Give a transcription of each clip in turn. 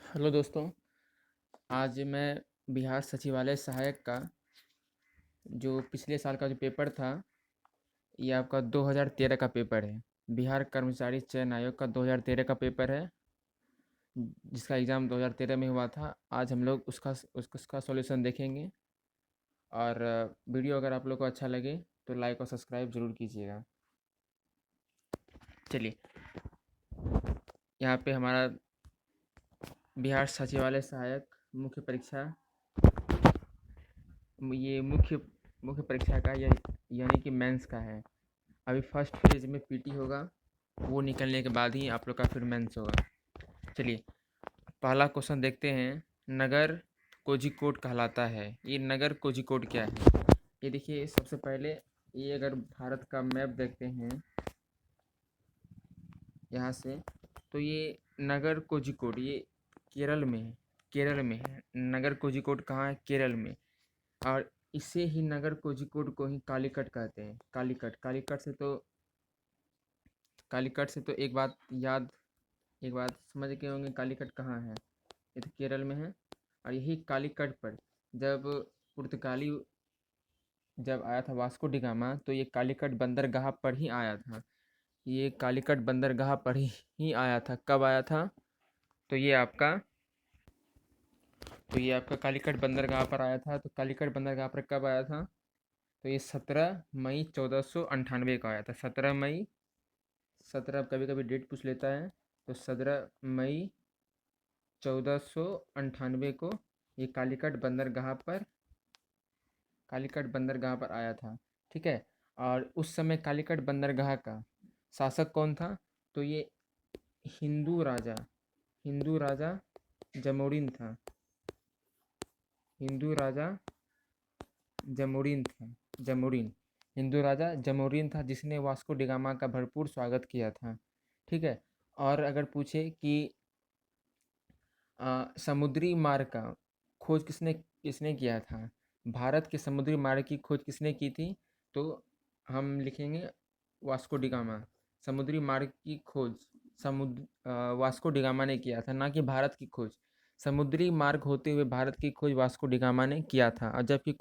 Hello दोस्तों। आज मैं बिहार सचिवालय सहायक का जो पिछले साल का जो पेपर था, ये आपका 2013 का पेपर है। बिहार कर्मचारी चयन आयोग का 2013 का पेपर है, जिसका एग्ज़ाम 2013 में हुआ था। आज हम लोग उसका सॉल्यूशन देखेंगे। और वीडियो अगर आप लोग को अच्छा लगे तो लाइक और सब्सक्राइब ज़रूर कीजिएगा। चलिए, यहाँ पे हमारा बिहार सचिवालय सहायक मुख्य परीक्षा, ये मुख्य परीक्षा का यानी कि मेंस का है। अभी फर्स्ट फेज में पीटी होगा, वो निकलने के बाद ही आप लोग का फिर मेंस होगा। चलिए, पहला क्वेश्चन देखते हैं। नगर कोझिकोड कहलाता है। ये नगर कोझिकोड क्या है? ये देखिए, सबसे पहले ये अगर भारत का मैप देखते हैं यहाँ से, तो ये नगर कोझिकोड ये केरल में है। केरल में है नगर कोझिकोड। कहाँ है? केरल में। और इसे ही नगर कोझिकोड को ही कालीकट कहते हैं। कालीकट से तो एक बात समझ गए होंगे, कालीकट कहाँ है। ये तो केरल में है। और यही कालीकट पर जब पुर्तगाली जब आया था वास्को डिगामा, तो ये कालीकट बंदरगाह पर ही आया था। ये कालीकट बंदरगाह पर ही आया था। कब आया था? तो ये आपका कालीकट बंदरगाह पर आया था। तो कालीकट बंदरगाह पर कब आया था? तो ये 17 मई 1498 को आया था। 17 मई, 17 कभी कभी डेट पूछ लेता है, तो 17 मई 1498 को ये कालीकट बंदरगाह पर आया था। ठीक है। और उस समय कालीकट बंदरगाह का शासक कौन था? तो ये हिंदू राजा हिंदू राजा जमोरिन था। हिंदू राजा जमोरिन था। जमोरिन हिंदू राजा जमोरिन था, जिसने वास्को डिगामा का भरपूर स्वागत किया था। ठीक है। और अगर पूछे कि समुद्री मार्ग का खोज किसने किसने किया था, भारत के समुद्री मार्ग की खोज किसने की थी, तो हम लिखेंगे वास्को डिगामा। समुद्री मार्ग की खोज वास्को डिगामा ने किया था, ना कि भारत की खोज। समुद्री मार्ग होते हुए भारत की खोज वास्को डिगामा ने किया था। और जबकि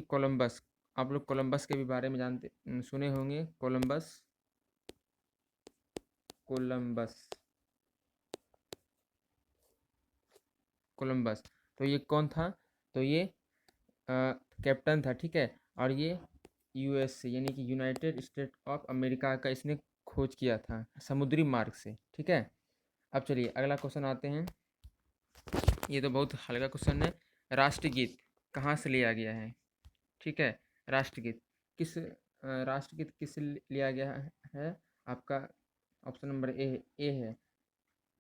कोलंबस, आप लोग कोलंबस के भी बारे में सुने होंगे। कोलंबस कोलंबस तो ये कौन था? तो ये कैप्टन था। ठीक है। और ये यूएस से, यानी कि यूनाइटेड स्टेट ऑफ अमेरिका का इसने खोज किया था समुद्री मार्ग से। ठीक है। अब चलिए अगला क्वेश्चन आते हैं। ये तो बहुत हल्का क्वेश्चन है। राष्ट्रगीत कहाँ से लिया गया है? ठीक है। राष्ट्रगीत राष्ट्रगीत किस लिया गया है? आपका ऑप्शन नंबर ए है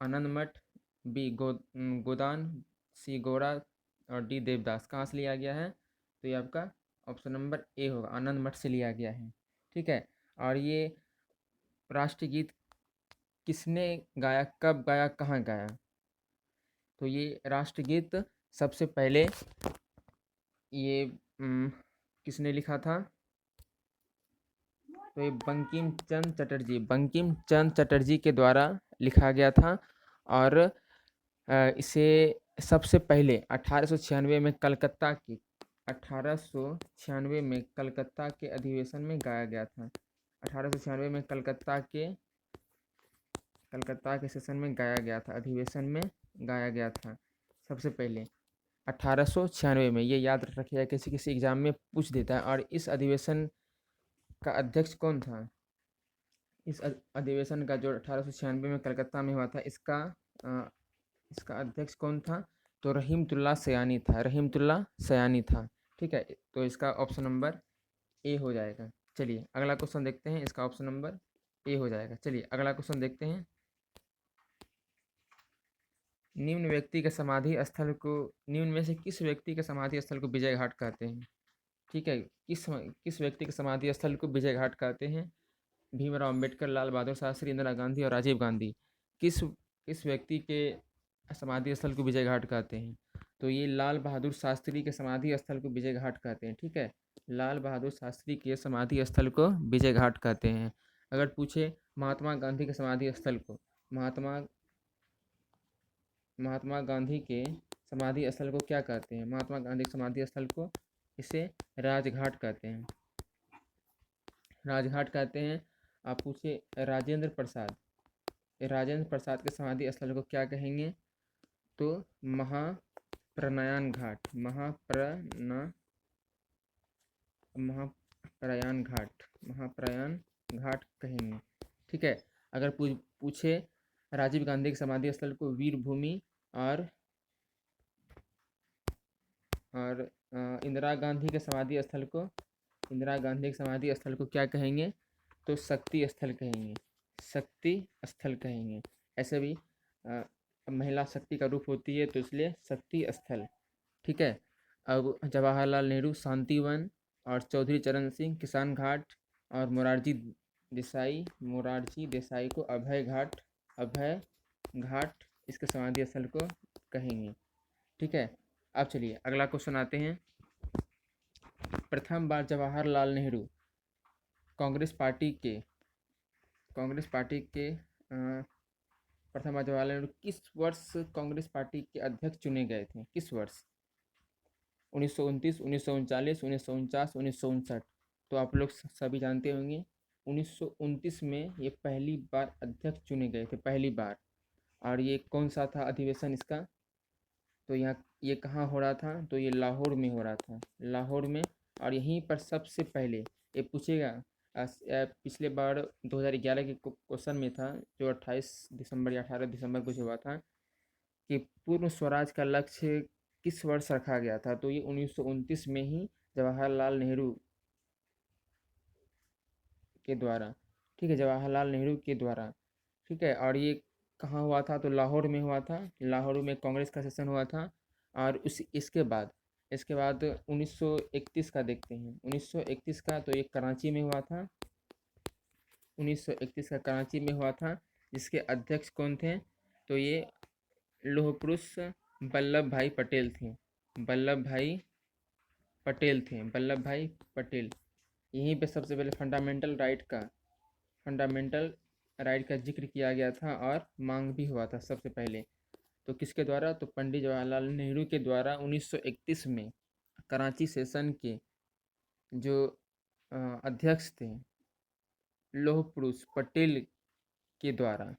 आनंद मठ, बी गोदान, सी गौड़ा और डी देवदास। कहाँ से लिया गया है? तो ये आपका ऑप्शन नंबर ए होगा, आनंद मठ से लिया गया है। ठीक है। और ये राष्ट्रगीत किसने गाया, कब गाया, कहाँ गाया? तो ये राष्ट्रगीत सबसे पहले ये किसने लिखा था? तो ये बंकिम चंद्र चटर्जी के द्वारा लिखा गया था। और इसे सबसे पहले 1896 में कलकत्ता के अधिवेशन में गाया गया था। 1896 में कलकत्ता के सेशन में गाया गया था, अधिवेशन में गाया गया था सबसे पहले 1896 में। ये याद रखिएगा, किसी किसी एग्जाम में पूछ देता है। और इस अधिवेशन का अध्यक्ष कौन था? इस अधिवेशन का जो 1896 में कलकत्ता में हुआ था, इसका अध्यक्ष कौन था? तो रहीमतुल्ला सयानी था। ठीक है। तो इसका ऑप्शन नंबर ए हो जाएगा। चलिए अगला क्वेश्चन देखते हैं। इसका ऑप्शन नंबर ए हो जाएगा। चलिए अगला क्वेश्चन देखते हैं। निम्न में से किस व्यक्ति के समाधि स्थल को विजय घाट कहते हैं? ठीक है। किस व्यक्ति के समाधि स्थल को विजय घाट कहते हैं? भीमराव अंबेडकर, लाल बहादुर शास्त्री, इंदिरा गांधी और राजीव गांधी। किस व्यक्ति के समाधि स्थल को विजय घाट कहते हैं? तो ये लाल बहादुर शास्त्री के समाधि स्थल को विजय घाट कहते हैं। ठीक है। लाल बहादुर शास्त्री के समाधि स्थल को विजय घाट कहते हैं। अगर पूछे महात्मा गांधी के समाधि स्थल को, महात्मा महात्मा गांधी के समाधि स्थल को क्या कहते हैं? महात्मा गांधी के समाधि स्थल को इसे राजघाट कहते हैं, राजघाट कहते हैं। आप पूछे राजेंद्र प्रसाद, राजेंद्र प्रसाद के समाधि स्थल को क्या कहेंगे? तो महाप्रयाण घाट, महाप्रयाण घाट कहेंगे। ठीक है। अगर पूछे राजीव गांधी के समाधि स्थल को वीर भूमि और इंदिरा गांधी के समाधि स्थल को, इंदिरा गांधी के समाधि स्थल को क्या कहेंगे? तो शक्ति स्थल कहेंगे, शक्ति स्थल कहेंगे। ऐसे भी महिला शक्ति का रूप होती है, तो इसलिए शक्ति स्थल। ठीक है। अब जवाहरलाल नेहरू शांति वन और चौधरी चरण सिंह किसान घाट और मोरारजी देसाई को अभय घाट इसके समाधि स्थल को कहेंगे। ठीक है। अब चलिए अगला क्वेश्चन आते हैं। प्रथम बार जवाहरलाल नेहरू कांग्रेस पार्टी के प्रथम बार जवाहरलाल नेहरू किस वर्ष कांग्रेस पार्टी के अध्यक्ष चुने गए थे? किस वर्ष? 1929, 1939, 1949, 1959। तो आप लोग सभी जानते होंगे 1929 में ये पहली बार अध्यक्ष चुने गए थे, पहली बार। और ये कौन सा था अधिवेशन इसका? तो यहाँ ये कहाँ हो रहा था? तो ये लाहौर में हो रहा था, लाहौर में। और यहीं पर सबसे पहले ये पूछेगा, पिछले बार 2011 के क्वेश्चन में था, जो 28 दिसंबर या 18 दिसंबर को हुआ था, कि पूर्ण स्वराज का लक्ष्य किस वर्ष रखा गया था? तो ये 1929 में ही जवाहरलाल नेहरू के द्वारा। ठीक है, जवाहरलाल नेहरू के द्वारा। ठीक है। और ये कहाँ हुआ था? तो लाहौर में हुआ था, लाहौर में कांग्रेस का सेशन हुआ था। और इसके बाद 1931 का देखते हैं। 1931 का तो ये कराची में हुआ था, 1931 का कराची में हुआ था, जिसके अध्यक्ष कौन थे? तो ये लौह पुरुष वल्लभ भाई पटेल थे, वल्लभ भाई पटेल। यहीं पे सबसे पहले फंडामेंटल राइट का जिक्र किया गया था और मांग भी हुआ था सबसे पहले। तो किसके द्वारा? तो पंडित जवाहरलाल नेहरू के द्वारा 1931 में कराची सेशन के जो अध्यक्ष थे लौह पुरुष पटेल के द्वारा।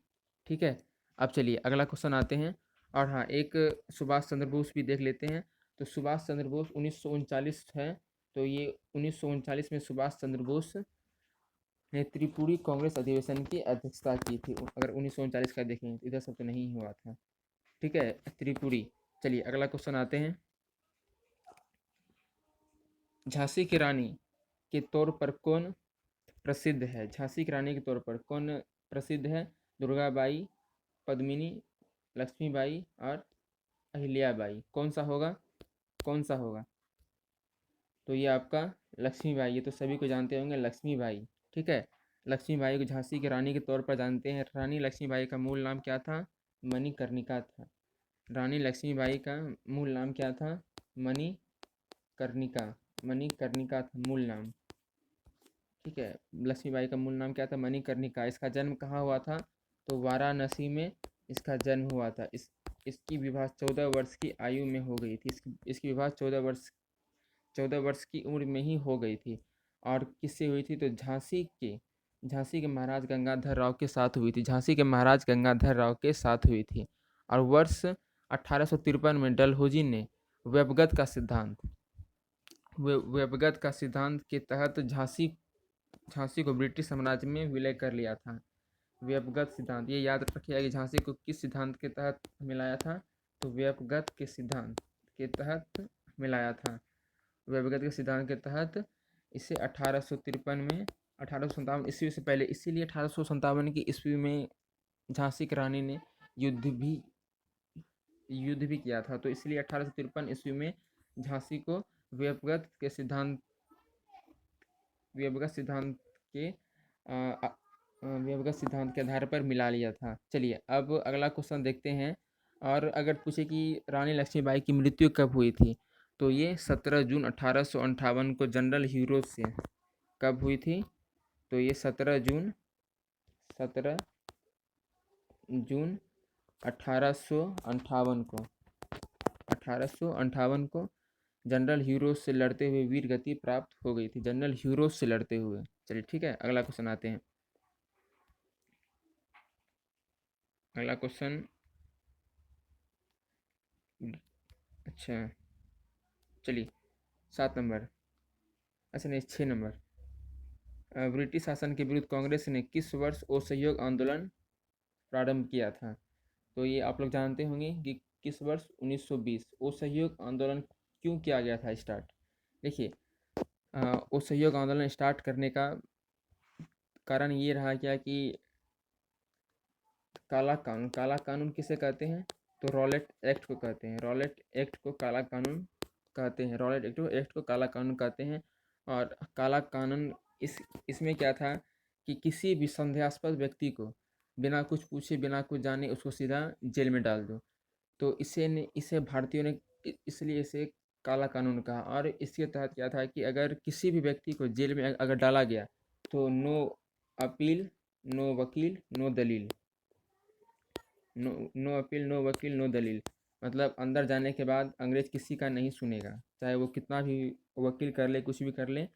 ठीक है। अब चलिए अगला क्वेश्चन आते हैं। और हाँ, एक सुभाष चंद्र बोस भी देख लेते हैं। तो सुभाष चंद्र बोस 1939 है, तो ये 1939 में सुभाष चंद्र बोस ने त्रिपुरी कांग्रेस अधिवेशन की अध्यक्षता की थी। अगर 1939 का देखें तो इधर सब तो नहीं हुआ था। ठीक है, त्रिपुरी। चलिए अगला क्वेश्चन आते हैं। झांसी की रानी के तौर पर कौन प्रसिद्ध है? झांसी की रानी के तौर पर कौन प्रसिद्ध है? दुर्गाबाई, पद्मिनी, लक्ष्मीबाई और अहिल्याबाई। कौन सा होगा? तो ये आपका लक्ष्मीबाई। ये तो सभी को जानते होंगे, लक्ष्मीबाई। ठीक है। लक्ष्मीबाई को झांसी की रानी के तौर पर जानते हैं। रानी लक्ष्मीबाई का मूल नाम क्या था? मणिकर्णिका था। रानी लक्ष्मीबाई का मूल नाम क्या था? मणिकर्णिका था मूल नाम। ठीक है, लक्ष्मीबाई का मूल नाम क्या था? मणिकर्णिका। इसका जन्म कहाँ हुआ था? तो वाराणसी में इसका जन्म हुआ था। इसकी विवाह 14 वर्ष की आयु में हो गई थी। इसकी विवाह 14 वर्ष की उम्र में ही हो गई थी। और किससे हुई थी? तो झांसी के महाराज गंगाधर राव के साथ हुई थी। झांसी के महाराज गंगाधर राव के साथ हुई थी। और वर्ष 1853 में डलहौजी ने व्यपगत का सिद्धांत के तहत झांसी को ब्रिटिश साम्राज्य में विलय कर लिया था। व्यपगत सिद्धांत, ये याद रखिएगा कि झांसी को किस सिद्धांत के तहत मिलाया था? तो व्यपगत के सिद्धांत के तहत मिलाया था। व्यपगत के सिद्धांत के तहत इसे 1853 में 1857 ईस्वी से पहले, इसीलिए 1857 की ईस्वी में झांसी की रानी ने युद्ध भी किया था। तो इसलिए 1853 ईस्वी में झांसी को व्यपगत सिद्धांत के आधार पर मिला लिया था। चलिए अब अगला क्वेश्चन देखते हैं। और अगर पूछे कि रानी लक्ष्मीबाई की मृत्यु कब हुई थी? तो ये 17 जून 1858 को जनरल हीरो से कब हुई थी? तो ये 17 जून 1858 को जनरल हीरोज से लड़ते हुए वीर गति प्राप्त हो गई थी। जनरल हीरोज से लड़ते हुए। चलिए ठीक है, अगला क्वेश्चन आते हैं। अगला क्वेश्चन, अच्छा चलिए 7 नंबर, अच्छा नहीं 6 नंबर। ब्रिटिश शासन के विरुद्ध कांग्रेस ने किस वर्ष असहयोग आंदोलन प्रारंभ किया था? तो ये आप लोग जानते होंगे कि किस वर्ष 1920 असहयोग आंदोलन क्यों किया गया था स्टार्ट। देखिए, असहयोग आंदोलन स्टार्ट करने का कारण ये रहा क्या कि काला कानून किसे कहते हैं? तो रॉलेट एक्ट को कहते हैं। रॉलेट एक्ट को काला कानून कहते हैं। रॉलेट एक्ट को काला कानून कहते हैं। और काला कानून इसमें क्या था कि किसी भी संदेहास्पद व्यक्ति को बिना कुछ पूछे बिना कुछ जाने उसको सीधा जेल में डाल दो। तो इसे भारतीयों ने इसलिए इसे काला कानून कहा। और इसके तहत क्या था कि अगर किसी भी व्यक्ति को जेल में अगर डाला गया तो नो अपील, नो वकील, नो दलील। नो अपील, नो वकील, नो दलील, मतलब अंदर जाने के बाद अंग्रेज किसी का नहीं सुनेगा, चाहे वो कितना भी वकील कर ले, कुछ भी कर ले,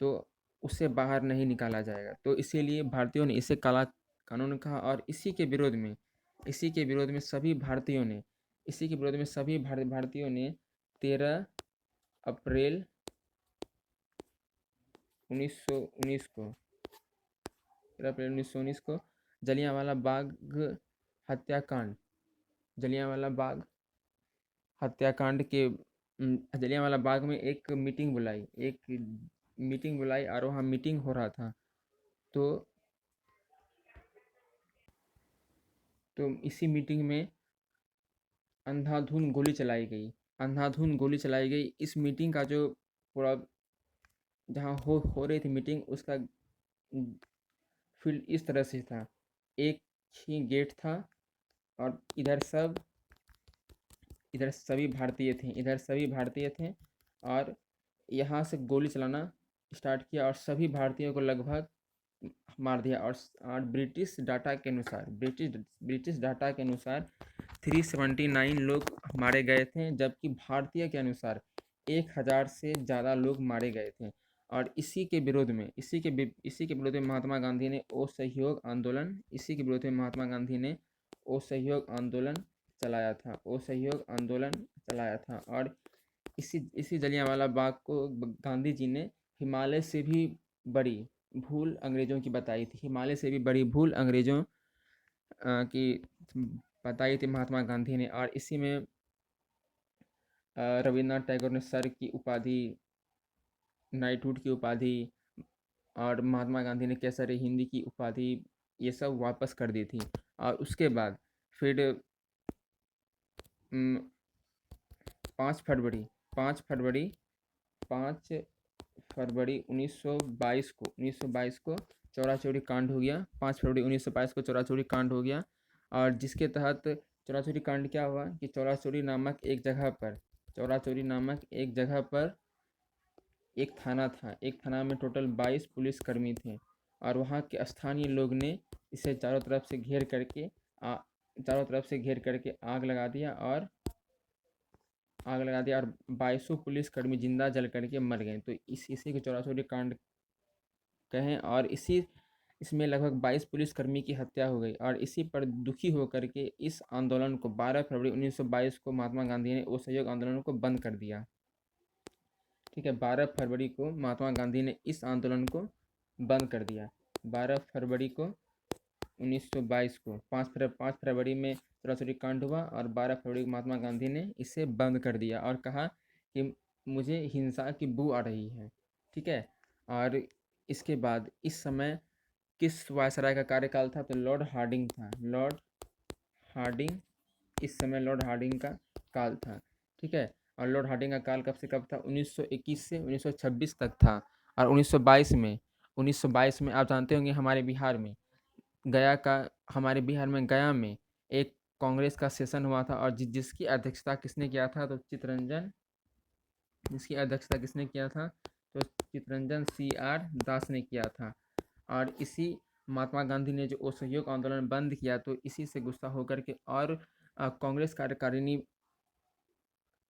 तो उससे बाहर नहीं निकाला जाएगा। तो इसीलिए भारतीयों ने इसे काला कानून कहा। और इसी के विरोध में सभी भारतीयों ने इसी के विरोध में सभी भारतीयों ने 13 अप्रैल 1919 को 13 अप्रैल 1919 को जलियांवाला बाग हत्याकांड जलियांवाला बाग हत्याकांड के जलियांवाला बाग में एक मीटिंग बुलाई और वहाँ मीटिंग हो रहा था। तो इसी मीटिंग में अंधाधुंध गोली चलाई गई। इस मीटिंग का जो पूरा जहाँ हो रही थी मीटिंग, उसका फील्ड इस तरह से था। एक ही गेट था और इधर सभी भारतीय थे और यहाँ से गोली चलाना स्टार्ट किया और सभी भारतीयों को लगभग मार दिया। और ब्रिटिश डाटा के अनुसार 379 लोग मारे गए थे, जबकि भारतीय के अनुसार 1000 से ज़्यादा लोग मारे गए थे। और इसी के विरोध में महात्मा गांधी ने असहयोग आंदोलन चलाया था। और इसी जलियांवाला बाग को गांधी जी ने हिमालय से भी बड़ी भूल अंग्रेज़ों की बताई थी। हिमालय से भी बड़ी भूल अंग्रेज़ों की बताई थी महात्मा गांधी ने। और इसी में रविन्द्रनाथ टैगोर ने सर की उपाधि, नाइटहुड की उपाधि और महात्मा गांधी ने केसरी हिंदी की उपाधि ये सब वापस कर दी थी। और उसके बाद फिर 5 फरवरी 1922 को चौरा चौरी कांड हो गया। 5 फरवरी 1922 को चौरा चौरी कांड हो गया। और जिसके तहत चौरा चौरी कांड क्या हुआ कि चौरा चौरी नामक एक जगह पर एक थाना था। एक थाना में टोटल 22 पुलिसकर्मी थे। और वहाँ के स्थानीय लोग ने इसे चारों तरफ से घेर करके आग लगा दिया और 22 पुलिसकर्मी जिंदा जल करके मर गए। तो इसी को चौरा चौरी कांड कहें। और इसमें लगभग 22 पुलिसकर्मी की हत्या हो गई। और इसी पर दुखी होकर के इस आंदोलन को 12 फरवरी 1922 को महात्मा गांधी ने असहयोग आंदोलन को बंद कर दिया। ठीक है, 12 फरवरी को महात्मा गांधी ने इस आंदोलन को बंद कर दिया। 12 फरवरी को 1922 को 5 फरवरी में चौरा चौरी कांड हुआ और 12 फरवरी को महात्मा गांधी ने इसे बंद कर दिया और कहा कि मुझे हिंसा की बू आ रही है। ठीक है, और इसके बाद इस समय किस वायसराय का कार्यकाल था? तो लॉर्ड हार्डिंग था। इस समय लॉर्ड हार्डिंग का काल था। ठीक है, और लॉर्ड हार्डिंग का काल कब से कब था? 1921 से 1926 तक था। और 1922 में आप जानते होंगे हमारे बिहार में गया में एक कांग्रेस का सेशन हुआ था। और जिसकी अध्यक्षता किसने किया था? तो चित्तरंजन CR दास ने किया था। और इसी महात्मा गांधी ने जो असहयोग आंदोलन बंद किया, तो इसी से गुस्सा होकर के और कांग्रेस कार्यकारिणी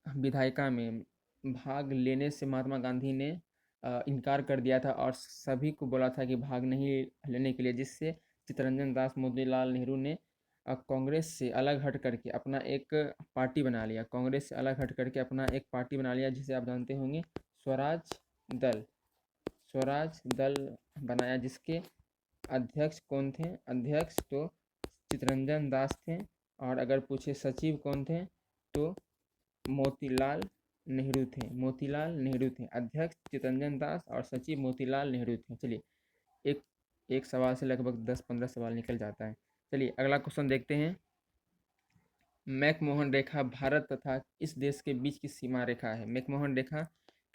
विधायिका में भाग लेने से महात्मा गांधी ने इनकार कर दिया था और सभी को बोला था कि भाग नहीं लेने के लिए, जिससे चित्तरंजन दास मोतीलाल नेहरू ने कांग्रेस से अलग हट करके अपना एक पार्टी बना लिया। कांग्रेस से अलग हट करके अपना एक पार्टी बना लिया, जिसे आप जानते होंगे स्वराज दल। स्वराज दल बनाया, जिसके अध्यक्ष कौन थे? अध्यक्ष तो चित्तरंजन दास थे, और अगर पूछे सचिव कौन थे तो मोतीलाल नेहरू थे। मोतीलाल नेहरू थे अध्यक्ष, चित्तरंजन दास, और सचिव मोतीलाल नेहरू थे। चलिए, एक एक सवाल से लगभग 10-15 सवाल निकल जाता है। चलिए अगला क्वेश्चन देखते हैं। मैकमोहन रेखा भारत तथा इस देश के बीच की सीमा रेखा है। मैकमोहन रेखा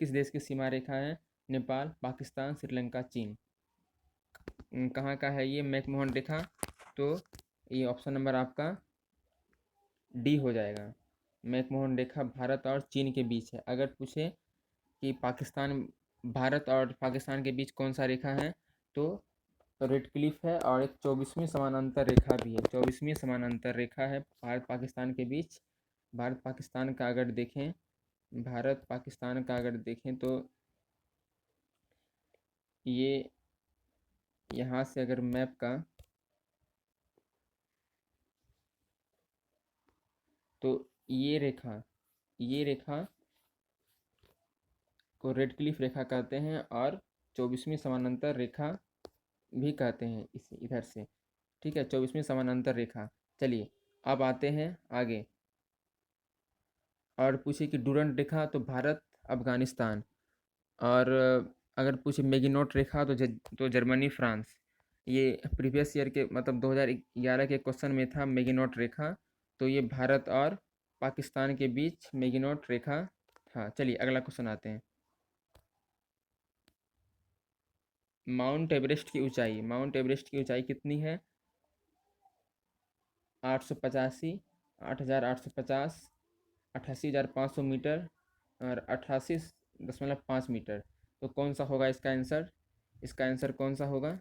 किस देश की सीमा रेखा है? नेपाल, पाकिस्तान, श्रीलंका, चीन। कहाँ का है ये मैकमोहन रेखा? तो ये ऑप्शन नंबर आपका डी हो जाएगा। मैकमोहन रेखा भारत और चीन के बीच है। अगर पूछे कि भारत और पाकिस्तान के बीच कौन सा रेखा है, तो रेड क्लिफ है, और एक 24वीं समानांतर रेखा भी है। 24वीं समानांतर रेखा है भारत पाकिस्तान के बीच। भारत पाकिस्तान का अगर देखें तो ये यहाँ से अगर मैप का, तो ये रेखा को रेड क्लिफ रेखा कहते हैं, और 24वीं समानांतर रेखा भी कहते हैं इसे इधर से। ठीक है, 24वीं समानांतर रेखा। चलिए अब आते हैं आगे, और पूछे कि डूरंट रेखा तो भारत अफगानिस्तान, और अगर पूछे मैगिनोट रेखा तो जर्मनी फ्रांस। ये प्रीवियस ईयर के मतलब 2011 के क्वेश्चन में था मैगिनोट रेखा, तो ये भारत और पाकिस्तान के बीच मैगिनोट रेखा था। चलिए अगला क्वेश्चन आते हैं। माउंट एवरेस्ट की ऊंचाई कितनी है? 885, 8850, 88,500 मीटर, और 88.5 मीटर। तो कौन सा होगा इसका आंसर? इसका आंसर कौन सा होगा?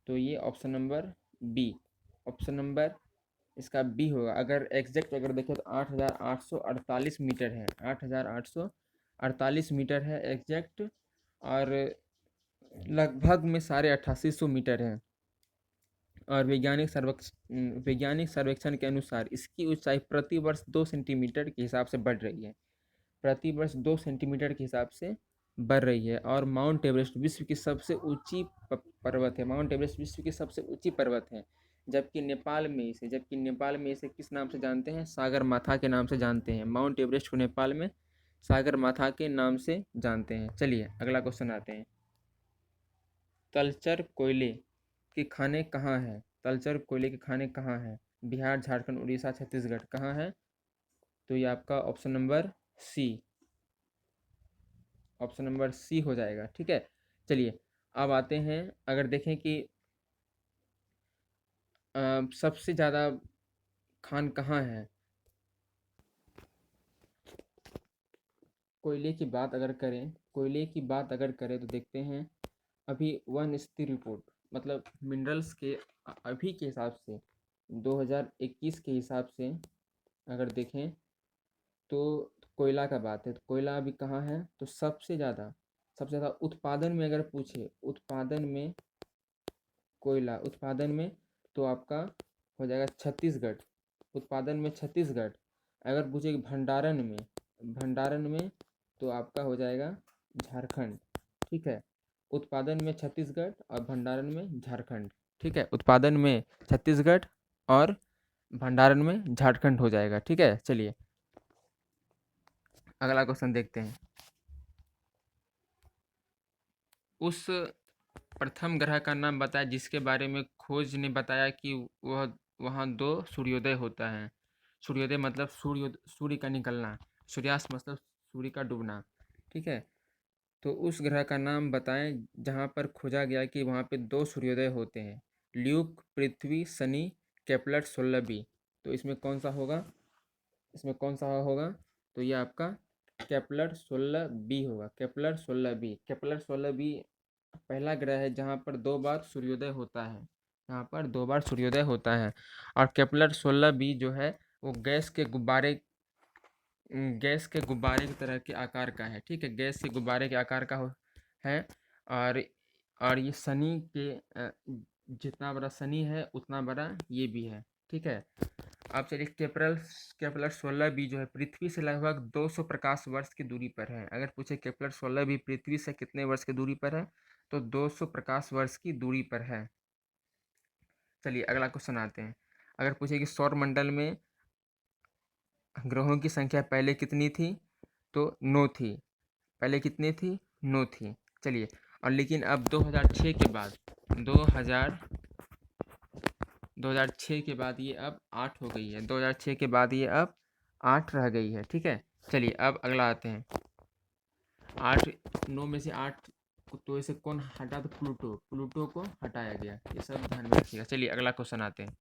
तो ये option number B, option number इसका बी होगा। अगर एग्जैक्ट अगर देखें तो 8,848 मीटर है। 8,848 मीटर है एग्जैक्ट, और लगभग में 88,500 मीटर है। और वैज्ञानिक सर्वेक्षण के अनुसार इसकी ऊंचाई प्रति वर्ष 2 सेंटीमीटर के हिसाब से बढ़ रही है। प्रति वर्ष 2 सेंटीमीटर के हिसाब से बढ़ रही है। और माउंट एवरेस्ट विश्व की सबसे ऊंची पर्वत है। माउंट एवरेस्ट विश्व की सबसे ऊंची पर्वत है, जबकि नेपाल में इसे किस नाम से जानते हैं? सागर माथा के नाम से जानते हैं। माउंट एवरेस्ट को नेपाल में सागर माथा के नाम से जानते हैं। चलिए अगला क्वेश्चन आते हैं। तलचर कोयले के खाने कहाँ हैं? तलचर कोयले के खाने कहाँ हैं? बिहार, झारखंड, उड़ीसा, छत्तीसगढ़। कहाँ है? तो ये आपका ऑप्शन नंबर सी हो जाएगा। ठीक है, चलिए अब आते हैं। अगर देखें कि सबसे ज़्यादा खान कहाँ है? कोयले की बात अगर करें तो देखते हैं। अभी वन स्थिति रिपोर्ट मतलब मिनरल्स के अभी के हिसाब से 2021 के हिसाब से अगर देखें तो कोयला का बात है। तो कोयला अभी कहाँ है? तो सबसे ज़्यादा उत्पादन में अगर पूछे, उत्पादन में तो आपका हो जाएगा छत्तीसगढ़। उत्पादन में छत्तीसगढ़। अगर पूछे कि भंडारण में तो आपका हो जाएगा झारखंड। ठीक है, उत्पादन में छत्तीसगढ़ और भंडारण में झारखंड। ठीक है, उत्पादन में छत्तीसगढ़ और भंडारण में झारखंड हो जाएगा। ठीक है, चलिए अगला क्वेश्चन देखते हैं। उस प्रथम ग्रह का नाम बताया जिसके बारे में खोज ने बताया कि वहाँ 2 सूर्योदय होता है। सूर्योदय मतलब सूर्य का निकलना, सूर्यास्त मतलब सूर्य का डूबना। ठीक है, तो उस ग्रह का नाम बताएं जहाँ पर खोजा गया कि वहाँ पे 2 सूर्योदय होते हैं। ल्यूक, पृथ्वी, शनि, केपलर 16b। तो इसमें कौन सा होगा? तो ये आपका केपलर 16b होगा। केपलर 16b पहला ग्रह है जहाँ पर 2 बार सूर्योदय होता है। यहाँ पर 2 बार सूर्योदय होता है। और केपलर 16b जो है वो गैस के गुब्बारे की तरह के आकार का है, ठीक है, गैस के गुब्बारे के आकार का है। और ये शनि के जितना बड़ा शनि है उतना बड़ा ये भी है, ठीक है। अब चलिए केपलर 16b जो है पृथ्वी से लगभग 200 प्रकाश वर्ष की दूरी पर है। अगर पूछे केपलर 16b पृथ्वी से कितने वर्ष की दूरी पर है, तो 200 प्रकाश वर्ष की दूरी पर है। चलिए अगला क्वेश्चन आते हैं। अगर पूछे कि सौर मंडल में ग्रहों की संख्या पहले कितनी थी, तो 9 थी। पहले कितनी थी? 9 थी। चलिए, और लेकिन अब 2006 के बाद 2006 के बाद ये अब 8 हो गई है। 2006 के बाद ये अब 8 रह गई है, ठीक है। चलिए अब अगला आते हैं। 9 में से 8 तो इसे कौन हटा? तो प्लूटो को हटाया गया। ये सब ध्यान में रखिएगा। चलिए अगला क्वेश्चन आते हैं।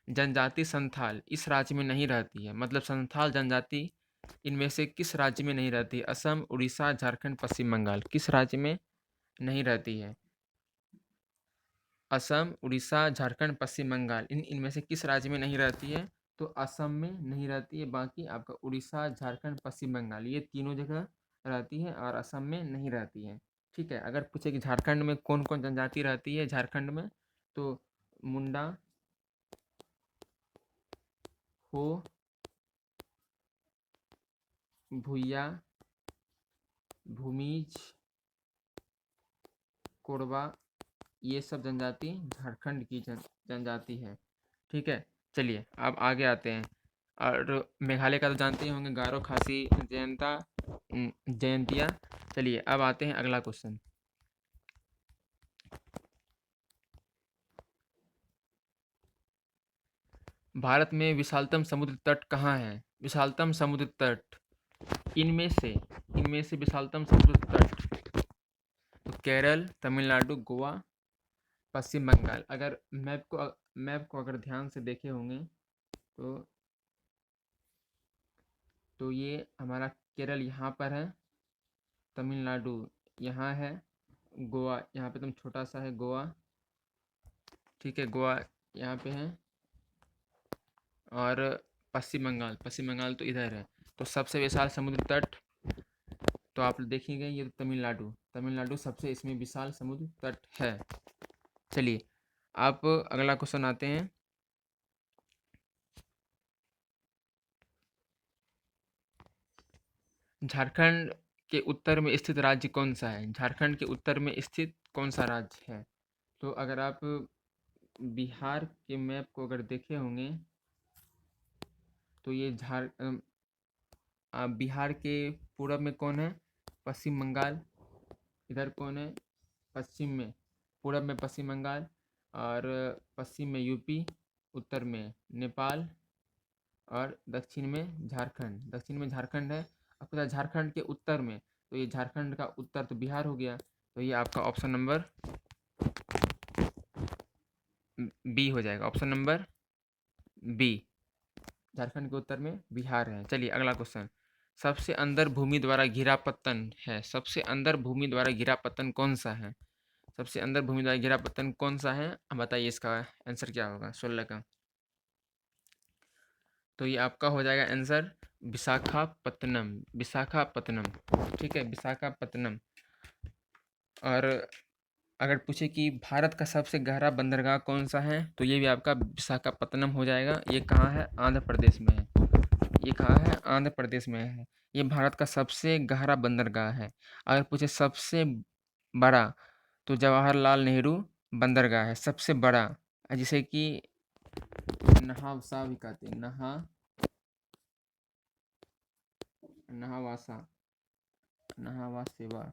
जनजाति संथाल इस राज्य में नहीं रहती है, मतलब संथाल जनजाति इनमें से किस राज्य में नहीं रहती? असम, उड़ीसा, झारखंड, पश्चिम बंगाल। किस राज्य में नहीं रहती है? असम, उड़ीसा, झारखंड, पश्चिम बंगाल, इनमें से किस राज्य में नहीं रहती है? तो असम में नहीं रहती है। बाकी आपका उड़ीसा, झारखंड, पश्चिम बंगाल ये तीनों जगह रहती है और असम में नहीं रहती है, ठीक है। अगर पूछे कि झारखंड में कौन कौन जनजाति रहती है झारखंड में, तो मुंडा, हो, भूया, भूमिज, कोरबा, ये सब जनजाति झारखंड की जनजाति है, ठीक है। चलिए अब आगे आते हैं। और मेघालय का तो जानते ही होंगे, गारो, खासी, जयंतिया। चलिए अब आते हैं अगला क्वेश्चन। भारत में विशालतम समुद्र तट कहाँ है? विशालतम समुद्र तट इनमें से विशालतम समुद्र तट, तो केरल, तमिलनाडु, गोवा, पश्चिम बंगाल। अगर मैप को अगर ध्यान से देखे होंगे तो ये हमारा केरल यहाँ पर है, तमिलनाडु यहाँ है, गोवा यहाँ पे एकदम छोटा सा है गोवा, ठीक है, गोवा यहाँ पे है, और पश्चिम बंगाल तो इधर है। तो सबसे विशाल समुद्र तट तो आप देखेंगे ये तमिलनाडु सबसे इसमें विशाल समुद्र तट है। चलिए आप अगला क्वेश्चन आते हैं। झारखंड के उत्तर में स्थित राज्य कौन सा है? झारखंड के उत्तर में स्थित कौन सा राज्य है? तो अगर आप बिहार के मैप को अगर देखे होंगे तो ये बिहार के पूरब में कौन है? पश्चिम बंगाल। इधर कौन है? पश्चिम में, पूरब में पश्चिम बंगाल, और पश्चिम में यूपी, उत्तर में नेपाल, और दक्षिण में झारखंड है। अब पता झारखंड के उत्तर में, तो ये झारखंड का उत्तर तो बिहार हो गया। तो ये आपका ऑप्शन नंबर बी हो जाएगा। ऑप्शन नंबर बी, झारखंड के उत्तर में बिहार है। चलिए अगला क्वेश्चन। सबसे अंदर भूमि द्वारा घिरा पत्तन है, सबसे अंदर भूमि द्वारा घिरा पत्तन कौन सा है? सबसे अंदर भूमि द्वारा घिरा पत्तन कौन सा है? अब बताइए इसका आंसर क्या होगा 16 का। तो ये आपका हो जाएगा आंसर विशाखापत्तनम, ठीक है, विशाखापत्तनम। और अगर पूछे कि भारत का सबसे गहरा बंदरगाह कौन सा है, तो ये भी आपका विशाखापत्तनम हो जाएगा। ये कहाँ है? आंध्र प्रदेश में है। ये कहाँ है? आंध्र प्रदेश में है। ये भारत का सबसे गहरा बंदरगाह है। अगर पूछे सबसे बड़ा, तो जवाहरलाल नेहरू बंदरगाह है सबसे बड़ा, जिसे कि नहावसा भी कहते हैं, नहावासा नहावासेवा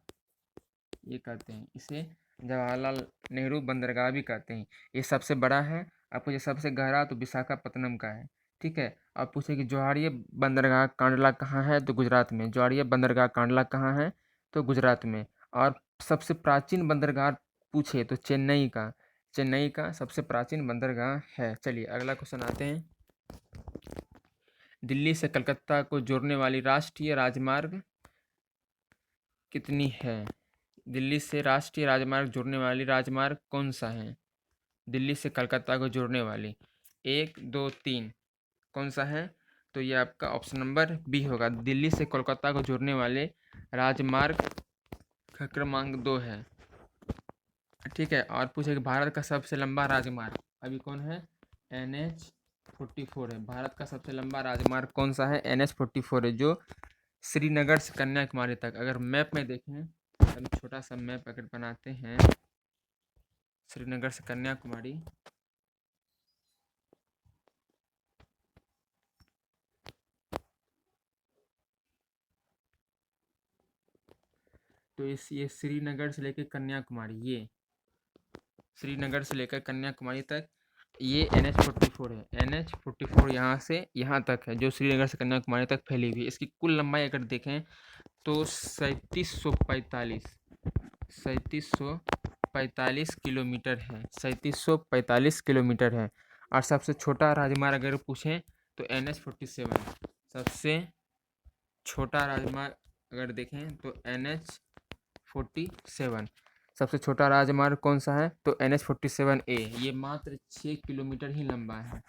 ये कहते हैं इसे, जवाहरलाल नेहरू बंदरगाह भी कहते हैं। ये सबसे बड़ा है। आपको ये सबसे गहरा तो विशाखापत्तनम का है, ठीक है। आप पूछे कि ज्वारीय बंदरगाह कांडला कहाँ है, तो गुजरात में। ज्वारीय बंदरगाह कांडला कहाँ है, तो गुजरात में। और सबसे प्राचीन बंदरगाह पूछे तो चेन्नई का सबसे प्राचीन बंदरगाह है। चलिए अगला क्वेश्चन आते हैं। दिल्ली से कलकत्ता को जोड़ने वाली राष्ट्रीय राजमार्ग कितनी है? दिल्ली से राष्ट्रीय राजमार्ग जोड़ने वाली राजमार्ग कौन सा है? दिल्ली से कलकत्ता को जोड़ने वाली। 1 2 3 कौन सा है? तो ये आपका ऑप्शन नंबर बी होगा, दिल्ली से कोलकाता को जोड़ने वाले राजमार्ग का क्रमांक 2 है। ठीक है, और पूछे कि भारत का सबसे लंबा राजमार्ग अभी कौन है? NH-44 है। भारत का सबसे लंबा राजमार्ग कौन सा है? NH-44 है, जो श्रीनगर से कन्याकुमारी तक। अगर मैप में देखें, हम छोटा सा मैप अगर बनाते हैं श्रीनगर से कन्याकुमारी, तो ये श्रीनगर से लेकर कन्याकुमारी, ये श्रीनगर से लेकर कन्याकुमारी तक ये NH-44 है। NH-44 यहाँ से यहाँ तक है, जो श्रीनगर से कन्याकुमारी तक फैली हुई है। इसकी कुल लंबाई अगर देखें तो 3745 किलोमीटर है। 3745 किलोमीटर है। और सबसे छोटा राजमार्ग अगर पूछें तो NH-47, सबसे छोटा राजमार्ग अगर देखें तो NH-47, सबसे छोटा राजमार्ग कौन सा है? तो NH-47A। ये मात्र 6 किलोमीटर ही लंबा है,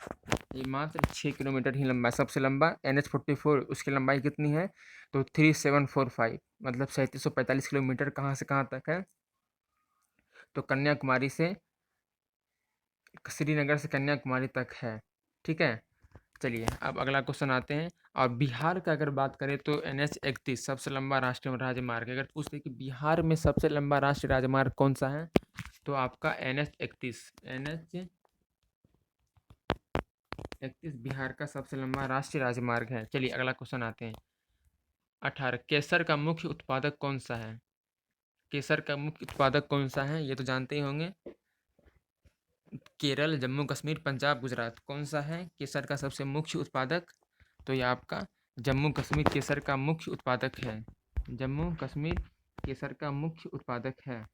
ये मात्र 6 किलोमीटर ही लंबा है। सबसे लंबा NH-44, उसकी लंबाई कितनी है? तो 3745, मतलब 3745 किलोमीटर। कहाँ से कहाँ तक है? तो कन्याकुमारी से, श्रीनगर से कन्याकुमारी तक है। ठीक है, चलिए अब अगला क्वेश्चन आते हैं। और बिहार का अगर बात करें तो NH-31 सबसे लंबा राष्ट्रीय राजमार्ग। अगर पूछते कि बिहार में सबसे लंबा राष्ट्रीय राजमार्ग कौन सा है, तो आपका NH-31 बिहार का सबसे लंबा राष्ट्रीय राजमार्ग है। चलिए अगला क्वेश्चन आते हैं। 18, केसर का मुख्य उत्पादक कौन सा है? केसर का मुख्य उत्पादक कौन सा है, ये तो जानते ही होंगे। केरल, जम्मू कश्मीर, पंजाब, गुजरात, कौन सा है केसर का सबसे मुख्य उत्पादक? तो ये आपका जम्मू कश्मीर केसर का मुख्य उत्पादक है। जम्मू कश्मीर केसर का मुख्य उत्पादक है।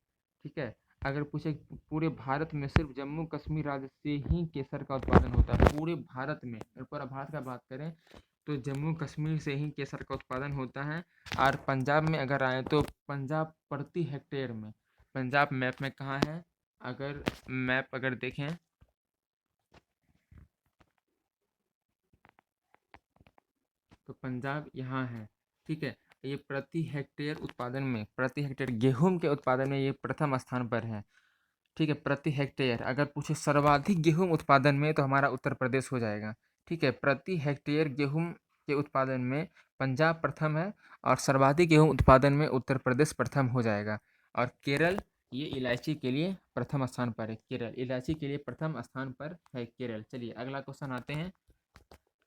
ठीक है, अगर पूछे पूरे भारत में सिर्फ जम्मू कश्मीर राज्य से ही केसर का उत्पादन होता है, पूरे भारत में, अगर पूरा भारत का बात करें तो जम्मू कश्मीर से ही केसर का उत्पादन होता है। और पंजाब में अगर आए तो पंजाब प्रति हेक्टेयर में, पंजाब मैप में कहाँ है? अगर मैप अगर देखें तो पंजाब यहाँ है। ठीक है, ये प्रति हेक्टेयर उत्पादन में, प्रति हेक्टेयर गेहूं के उत्पादन में ये प्रथम स्थान पर है। ठीक है, प्रति हेक्टेयर। अगर पूछे सर्वाधिक गेहूं उत्पादन में, तो हमारा उत्तर प्रदेश हो जाएगा। ठीक है, प्रति हेक्टेयर गेहूं के उत्पादन में पंजाब प्रथम है, और सर्वाधिक गेहूं उत्पादन में उत्तर प्रदेश प्रथम हो जाएगा। और केरल, ये इलायची के लिए प्रथम स्थान पर है। केरल इलायची के लिए प्रथम स्थान पर है केरल। चलिए अगला क्वेश्चन आते हैं।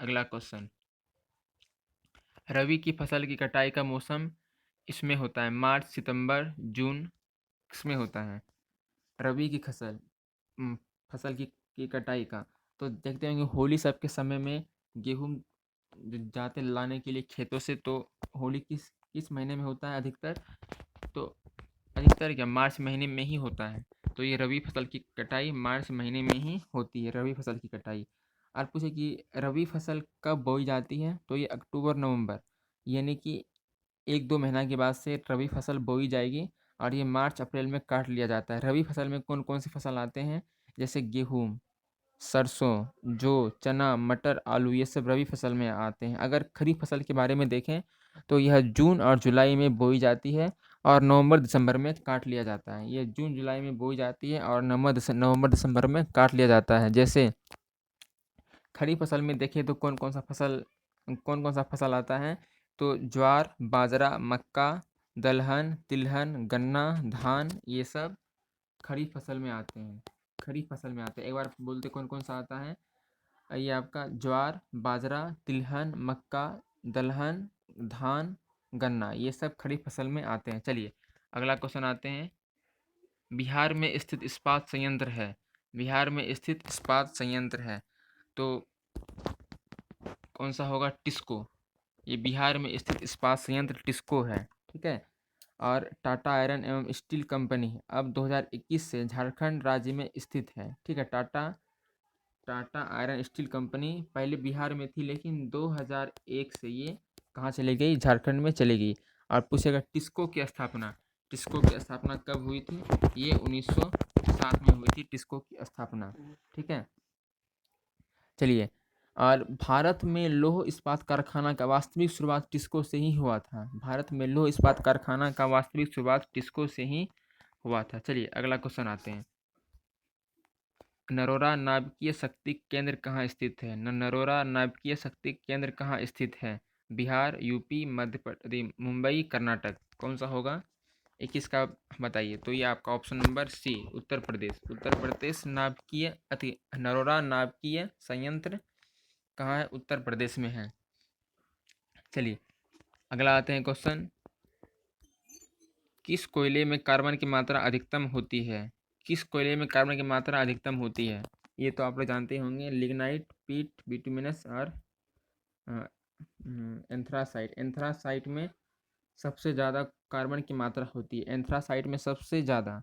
अगला क्वेश्चन, रबी की फसल की कटाई का मौसम इसमें होता है मार्च, सितंबर, जून, इसमें होता है रबी की फसल की कटाई का। तो देखते हैं कि होली सब के समय में गेहूं जाते लाने के लिए खेतों से, तो होली किस किस महीने में होता है अधिकतर? तो अधिकतर क्या मार्च महीने में ही होता है। तो ये रबी फसल की कटाई मार्च महीने में ही होती है, रबी फसल की कटाई। और पूछे कि रबी फसल कब बोई जाती है, तो ये अक्टूबर नवंबर, यानी कि 1-2 महीना के बाद से रबी फसल बोई जाएगी, और ये मार्च अप्रैल में काट लिया जाता है। रबी फसल में कौन कौन सी फसल आते हैं? जैसे गेहूँ, सरसों, जौ, चना, मटर, आलू, ये सब रबी फसल में आते हैं। अगर खरीफ फसल के बारे में देखें तो यह जून और जुलाई में बोई जाती है, और नवंबर दिसंबर में काट लिया जाता है। ये जून जुलाई में बोई जाती है और नवंबर दिसंबर में काट लिया जाता है। जैसे खरीफ फसल में देखें तो कौन कौन सा फसल आता है? तो ज्वार, बाजरा, मक्का, दलहन, तिलहन, गन्ना, धान, ये सब खरीफ फसल में आते हैं। खरीफ फसल में आते हैं, एक बार बोलते कौन कौन सा आता है? ये आपका ज्वार, बाजरा, तिलहन, मक्का, दलहन, धान, गन्ना, ये सब खरीफ फसल में आते हैं। चलिए अगला क्वेश्चन आते हैं। बिहार में स्थित इस्पात संयंत्र है, बिहार में स्थित इस्पात संयंत्र है, तो कौन सा होगा? टिस्को। ये बिहार में स्थित इस्पात संयंत्र टिस्को है। ठीक है, और टाटा आयरन एवं स्टील कंपनी अब 2021 से झारखंड राज्य में स्थित है। ठीक है, टाटा आयरन स्टील कंपनी पहले बिहार में थी, लेकिन 2001 से ये कहाँ चली गई? झारखंड में चली गई। और पूछेगा टिस्को की स्थापना कब हुई थी? ये 1907 में हुई थी टिस्को की स्थापना। ठीक है, चलिए। और भारत में लौह इस्पात कारखाना का वास्तविक शुरुआत टिस्को से ही हुआ था। भारत में लौह इस्पात कारखाना का वास्तविक शुरुआत टिस्को से ही हुआ था। चलिए अगला क्वेश्चन आते हैं। नरोरा नाभिकीय शक्ति केंद्र कहाँ स्थित है? नरोरा नाभिकीय शक्ति केंद्र कहाँ स्थित है? बिहार, यूपी, मध्य प्रदेश, मुंबई, कर्नाटक। कौन सा होगा? 21 का बताइए। तो ये आपका ऑप्शन नंबर सी, उत्तर प्रदेश। उत्तर प्रदेश नाभिकीय अति नरोरा नाभिकीय संयंत्र कहाँ है? उत्तर प्रदेश में है। चलिए अगला आते हैं क्वेश्चन। किस कोयले में कार्बन की मात्रा अधिकतम होती है? किस कोयले में कार्बन की मात्रा अधिकतम होती है? ये तो आप लोग जानते होंगे, लिग्नाइट, पीट, बिटुमिनस और एंथ्रासाइट। एंथ्रासाइट में सबसे ज़्यादा कार्बन की मात्रा होती है। एंथ्रासाइट में सबसे ज़्यादा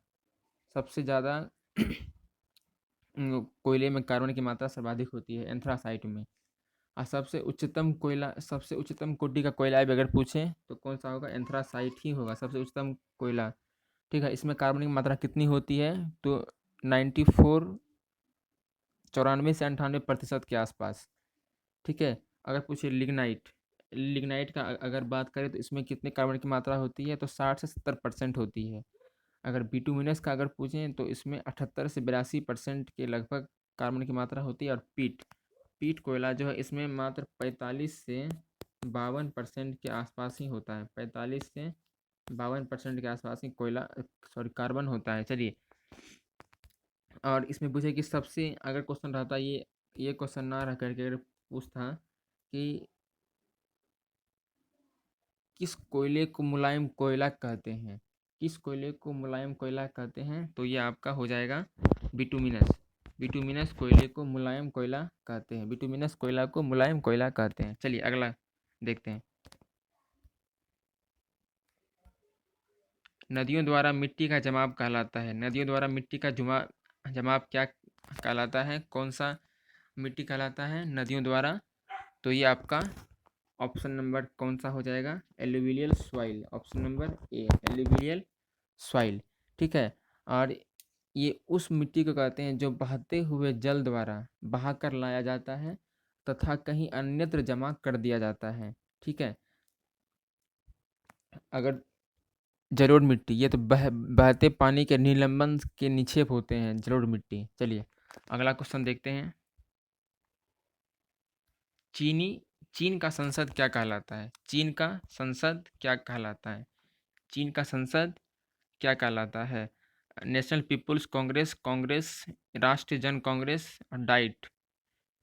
कोयले में कार्बन की मात्रा सर्वाधिक होती है एंथ्रासाइट में। और सबसे उच्चतम कोटि का कोयला भी अगर पूछें तो कौन सा होगा? एंथ्रासाइट ही होगा सबसे उच्चतम कोयला। ठीक है, इसमें कार्बन की मात्रा कितनी होती है? तो 94 94 से 98% के आसपास। ठीक है, अगर पूछे लिग्नाइट का अगर बात करें तो इसमें कितने कार्बन की मात्रा होती है? तो 60 से 70% होती है। अगर बिटुमिनस का अगर पूछें तो इसमें 78 से 82% के लगभग कार्बन की मात्रा होती है। और पीट कोयला जो है इसमें मात्र 45 से 52% के आसपास ही होता है। 45 से 52% के आसपास ही कार्बन होता है। चलिए, और इसमें पूछे कि सबसे, अगर क्वेश्चन रहता ये क्वेश्चन ना रह करके अगर पूछता कि किस कोयले को मुलायम कोयला कहते हैं? किस कोयले को मुलायम कोयला कहते हैं? तो ये आपका हो जाएगा बिटुमिनस। बिटुमिनस कोयले को मुलायम कोयला कहते हैं। बिटुमिनस कोयला को मुलायम कोयला कहते हैं। चलिए अगला देखते हैं। नदियों द्वारा मिट्टी का जमाव कहलाता है। नदियों द्वारा मिट्टी का जमाव क्या कहलाता है? कौन सा मिट्टी कहलाता है नदियों द्वारा? तो ये आपका ऑप्शन नंबर कौन सा हो जाएगा? Alluvial soil. ऑप्शन नंबर ए, एलुवियल सॉइल। ठीक है, और ये उस मिट्टी को कहते हैं जो बहते हुए जल द्वारा बहा कर लाया जाता है तथा कहीं अन्यत्र जमा कर दिया जाता है। ठीक है, अगर जलोढ़ मिट्टी, ये तो बहते पानी के निलंबन के निक्षेप होते हैं जलोढ़ मिट्टी। चलिए अगला क्वेश्चन देखते हैं। चीन का संसद क्या कहलाता है? चीन का संसद क्या कहलाता है? चीन का संसद क्या कहलाता है? नेशनल पीपुल्स कांग्रेस, राष्ट्रीय जन कांग्रेस, डाइट।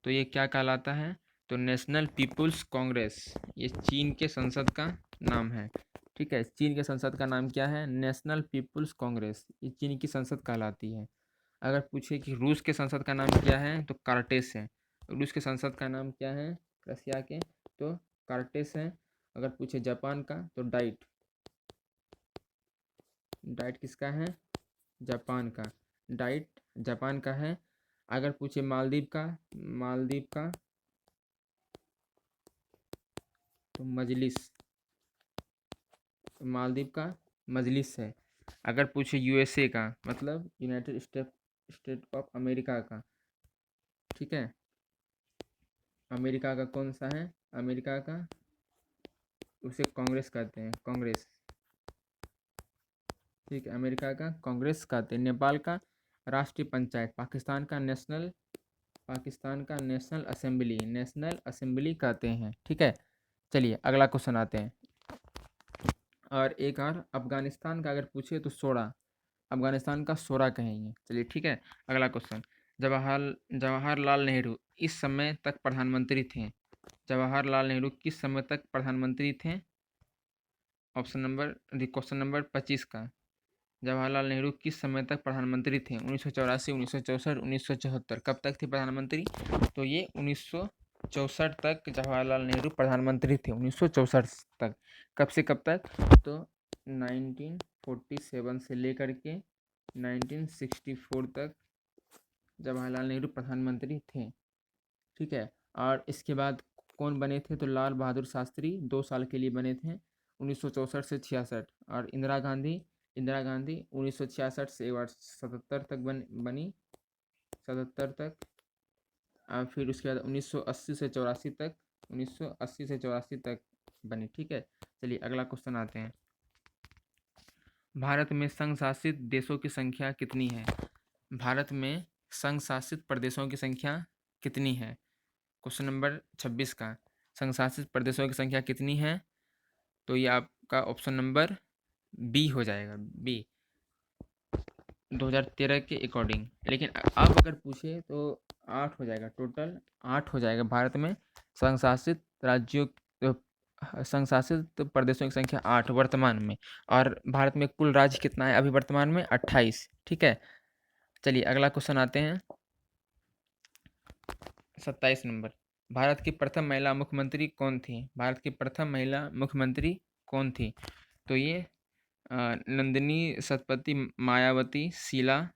तो ये क्या कहलाता है? तो नेशनल पीपुल्स कांग्रेस, ये चीन के संसद का नाम है। ठीक है, चीन के संसद का नाम क्या है? नेशनल पीपुल्स कांग्रेस, ये चीन की संसद कहलाती है। अगर पूछे कि रूस के संसद का नाम क्या है? तो कार्टेस है। रूस के संसद का नाम क्या है रसिया के? तो कार्टेस है। अगर पूछे जापान का तो डाइट। डाइट किसका है? जापान का। डाइट जापान का है। अगर पूछे मालदीव का तो मालदीव का मजलिस है। अगर पूछे यूएसए का मतलब यूनाइटेड स्टेट ऑफ अमेरिका का, ठीक है, अमेरिका का कौन सा है? अमेरिका का उसे कांग्रेस कहते हैं, कांग्रेस। ठीक है, अमेरिका का कांग्रेस कहते हैं। नेपाल का राष्ट्रीय पंचायत। पाकिस्तान का नेशनल असेंबली कहते हैं। ठीक है, चलिए अगला क्वेश्चन आते हैं। और एक और अफगानिस्तान का अगर पूछे तो सोडा, अफगानिस्तान का सोडा कहेंगे। चलिए ठीक है, अगला क्वेश्चन। जवाहरलाल नेहरू इस समय तक प्रधानमंत्री थे। जवाहरलाल नेहरू किस समय तक प्रधानमंत्री थे? क्वेश्चन नंबर 25 का। जवाहरलाल नेहरू किस समय तक प्रधानमंत्री थे? 1984, 1964, 1974। कब तक थे प्रधानमंत्री? तो ये 1964 तक जवाहरलाल नेहरू प्रधानमंत्री थे। 1964 तक। कब से कब तक? तो 1947 से लेकर के 1964 तक जवाहरलाल नेहरू प्रधानमंत्री थे। ठीक है, और इसके बाद कौन बने थे? तो लाल बहादुर शास्त्री 2 साल के लिए बने थे, 1964 से 66। और इंदिरा गांधी इंदिरा गांधी 1966 से एक बार 77 तक बनी 77 तक। फिर उसके बाद 1980 से 84 तक 1980 से 84 तक बनी। ठीक है, चलिए अगला क्वेश्चन आते हैं। भारत में संघ शासित देशों की संख्या कितनी है? भारत में संघ शासित प्रदेशों की संख्या कितनी है? क्वेश्चन नंबर 26 का संघ शासित प्रदेशों की संख्या कितनी है? तो ये आपका ऑप्शन नंबर बी हो जाएगा, बी 2013 के अकॉर्डिंग। लेकिन अब अगर पूछे तो 8 हो जाएगा, टोटल 8 हो जाएगा। भारत में संघ शासित राज्यों संघ शासित प्रदेशों की संख्या 8 वर्तमान में। और भारत में कुल राज्य कितना है अभी वर्तमान में? 28। ठीक है, चलिए अगला क्वेश्चन आते हैं 27 नंबर। भारत की प्रथम महिला मुख्यमंत्री कौन थी? भारत की प्रथम महिला मुख्यमंत्री कौन थी? तो ये नंदिनी सतपथी, मायावती, शीला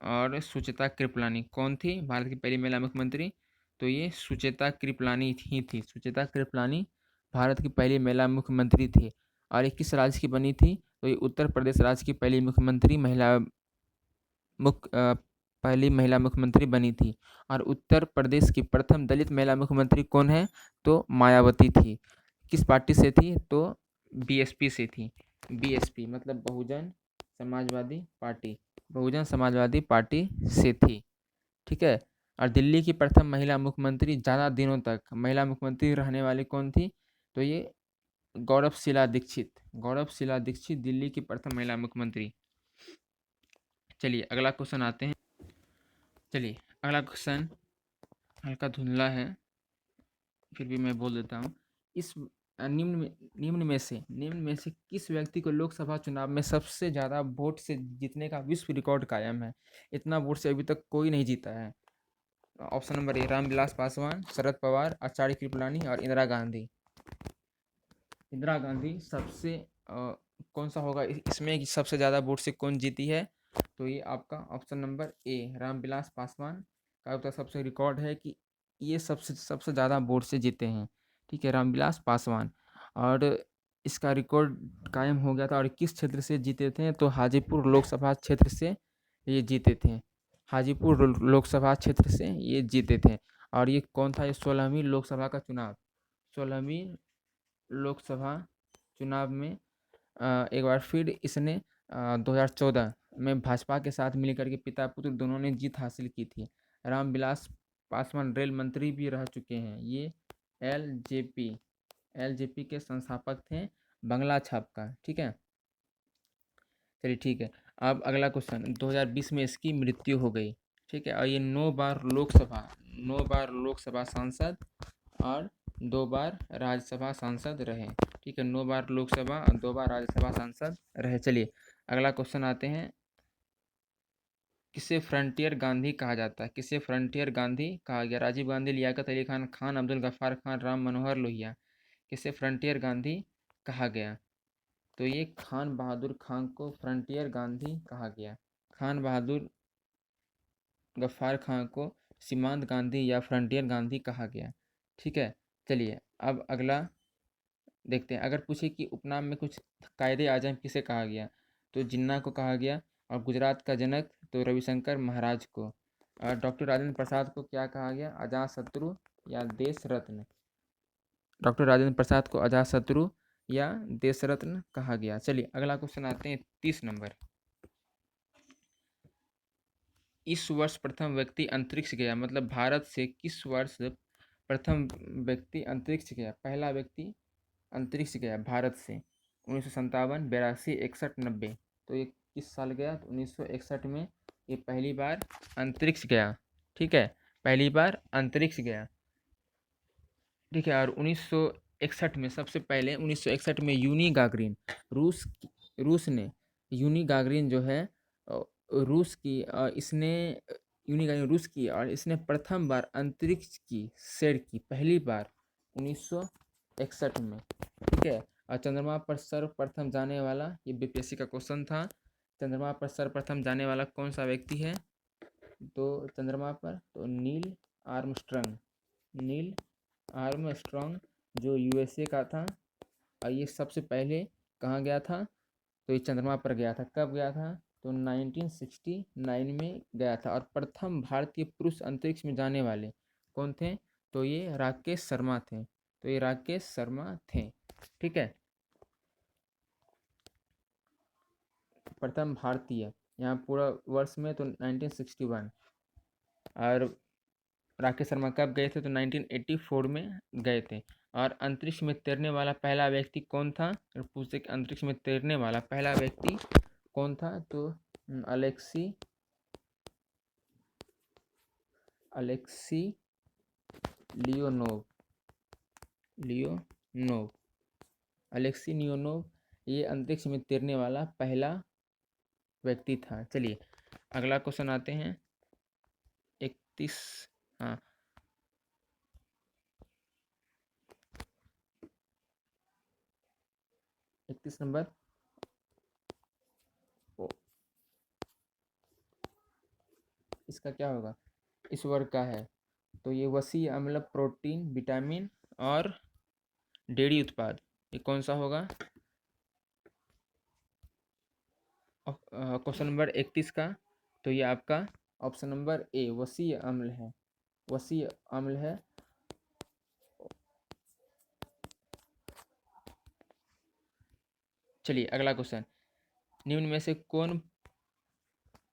और सुचेता कृपलानी। कौन थी भारत की पहली महिला मुख्यमंत्री? तो ये सुचेता कृपलानी ही थी। सुचेता कृपलानी भारत की पहली महिला मुख्यमंत्री थी। और ये किस राज्य की बनी थी? तो ये उत्तर प्रदेश राज्य की पहली पहली महिला मुख्यमंत्री बनी थी। और उत्तर प्रदेश की प्रथम दलित महिला मुख्यमंत्री कौन है? तो मायावती थी। किस पार्टी से थी? तो बीएसपी से थी। बीएसपी मतलब बहुजन समाजवादी पार्टी, बहुजन समाजवादी पार्टी से थी। ठीक है, और दिल्ली की प्रथम महिला मुख्यमंत्री ज़्यादा दिनों तक महिला मुख्यमंत्री रहने वाली कौन थी? तो ये गौरवशीला दीक्षित। गौरवशीला दीक्षित दिल्ली की प्रथम महिला मुख्यमंत्री। चलिए अगला क्वेश्चन आते हैं। चलिए अगला क्वेश्चन हल्का धुंधला है, फिर भी मैं बोल देता हूँ। इस निम्न में से किस व्यक्ति को लोकसभा चुनाव में सबसे ज़्यादा वोट से जीतने का विश्व रिकॉर्ड कायम है? इतना वोट से अभी तक कोई नहीं जीता है। Option number A Ramvilas Paswan, Sharad Pawar, Acharya Kripalani और इंदिरा गांधी। इंदिरा गांधी सबसे कौन सा होगा इसमें सबसे ज़्यादा वोट से कौन जीती है? तो ये आपका option number A Ramvilas Paswan का तो सबसे रिकॉर्ड है कि ये सबसे ज़्यादा वोट से जीते हैं। ठीक है, रामविलास पासवान। और इसका रिकॉर्ड कायम हो गया था। और किस क्षेत्र से जीते थे? तो हाजीपुर लोकसभा क्षेत्र से ये जीते थे। हाजीपुर लोकसभा क्षेत्र से ये जीते थे। और ये कौन था? ये 16वीं लोकसभा का चुनाव। 16वीं लोकसभा चुनाव में एक बार फिर इसने 2014 में भाजपा के साथ मिलकर के पिता पुत्र दोनों ने जीत हासिल की थी। रामविलास पासवान रेल मंत्री भी रह चुके हैं। ये एलजेपी के संस्थापक थे, बंगला छाप का। ठीक है, चलिए ठीक है। अब अगला क्वेश्चन, 2020 में इसकी मृत्यु हो गई। ठीक है, और ये 9 बार लोकसभा सांसद और 2 बार राज्यसभा सांसद रहे। ठीक है, 9 बार लोकसभा और 2 बार राज्यसभा सांसद रहे। चलिए अगला क्वेश्चन आते हैं। किसे फ्रंटियर गांधी कहा जाता है? किसे फ्रंटियर गांधी कहा गया? राजीव गांधी, लियाकत अली खान, खान अब्दुल गफ्फार खान, राम मनोहर लोहिया। किसे फ्रंटियर गांधी कहा गया? तो ये खान बहादुर खान को फ्रंटियर गांधी कहा गया। खान बहादुर गफ्फार खान को सीमांत गांधी या फ्रंटियर गांधी कहा गया। ठीक है, चलिए अब अगला देखते हैं। अगर पूछे कि उपनाम में कुछ कायदे आजम किसे कहा गया? तो जिन्ना को कहा गया। और गुजरात का जनक तो रविशंकर महाराज को। और डॉक्टर राजेंद्र प्रसाद को क्या कहा गया? अजात शत्रु या देश रत्न। डॉक्टर राजेंद्र प्रसाद को अजात शत्रु या देश रत्न कहा गया। चलिए अगला क्वेश्चन आते हैं 30 नंबर। इस वर्ष प्रथम व्यक्ति अंतरिक्ष गया, मतलब भारत से किस वर्ष प्रथम व्यक्ति अंतरिक्ष गया? पहला व्यक्ति अंतरिक्ष गया भारत से 1957, 82, 61, 90। तो ये किस साल गया? तो 1961 में ये पहली बार अंतरिक्ष गया। ठीक है, पहली बार अंतरिक्ष गया। ठीक है, और 1961 में सबसे पहले 1961 में यूनी गागरिन रूस ने यूनी गागरिन जो है रूस की इसने यूनी गागरिन रूस की और इसने प्रथम बार अंतरिक्ष की सैर की, पहली बार 1961 में। ठीक है, और चंद्रमा पर सर्वप्रथम जाने वाला, ये बीपीएससी का क्वेश्चन था, चंद्रमा पर सर्वप्रथम जाने वाला कौन सा व्यक्ति है? तो चंद्रमा पर तो नील आर्मस्ट्रॉन्ग जो यूएसए का था। और ये सबसे पहले कहाँ गया था? तो ये चंद्रमा पर गया था। कब गया था? तो 1969 में गया था। और प्रथम भारतीय पुरुष अंतरिक्ष में जाने वाले कौन थे? तो ये राकेश शर्मा थे। तो ये राकेश शर्मा थे। ठीक है, प्रथम भारतीय, यहाँ पूरा वर्ष में तो 1961। और राकेश शर्मा कब गए थे? तो 1984 में गए थे। और अंतरिक्ष में तैरने वाला पहला व्यक्ति कौन था? और पूछते कि अंतरिक्ष में तैरने वाला पहला व्यक्ति कौन था? तो अलेक्सी लियोनोव अलेक्सी लियोनोव, ये अंतरिक्ष में तैरने वाला पहला व्यक्ति था। चलिए अगला क्वेश्चन आते हैं 31। हाँ, 31 नंबर। इसका क्या होगा? इस वर्ग का है। तो ये वसी अम्ल, प्रोटीन, विटामिन और डेयरी उत्पाद, ये कौन सा होगा? क्वेश्चन नंबर 31 का तो ये आपका ऑप्शन नंबर ए वसी अम्ल है। वसी अम्ल है। चलिए अगला क्वेश्चन, निम्न में से कौन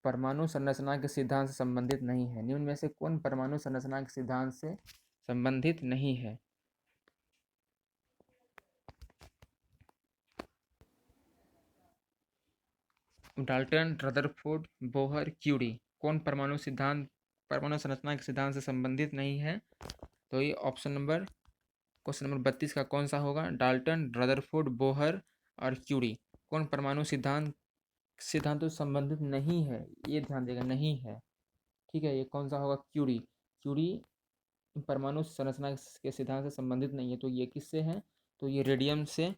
परमाणु संरचना के सिद्धांत से संबंधित नहीं है? निम्न में से कौन परमाणु संरचना के सिद्धांत से संबंधित नहीं है? डाल्टन, रदरफोर्ड, बोहर, क्यूरी, कौन परमाणु संरचना के सिद्धांत से संबंधित नहीं है? तो ये ऑप्शन नंबर क्वेश्चन नंबर 32 का कौन सा होगा? डाल्टन, रदरफोर्ड, बोहर और क्यूरी, कौन परमाणु सिद्धांतों से संबंधित नहीं है? ये ध्यान देगा, नहीं है। ठीक है, ये कौन सा होगा? क्यूरी परमाणु संरचना के सिद्धांत से संबंधित नहीं है। तो ये किससे है? तो ये रेडियम से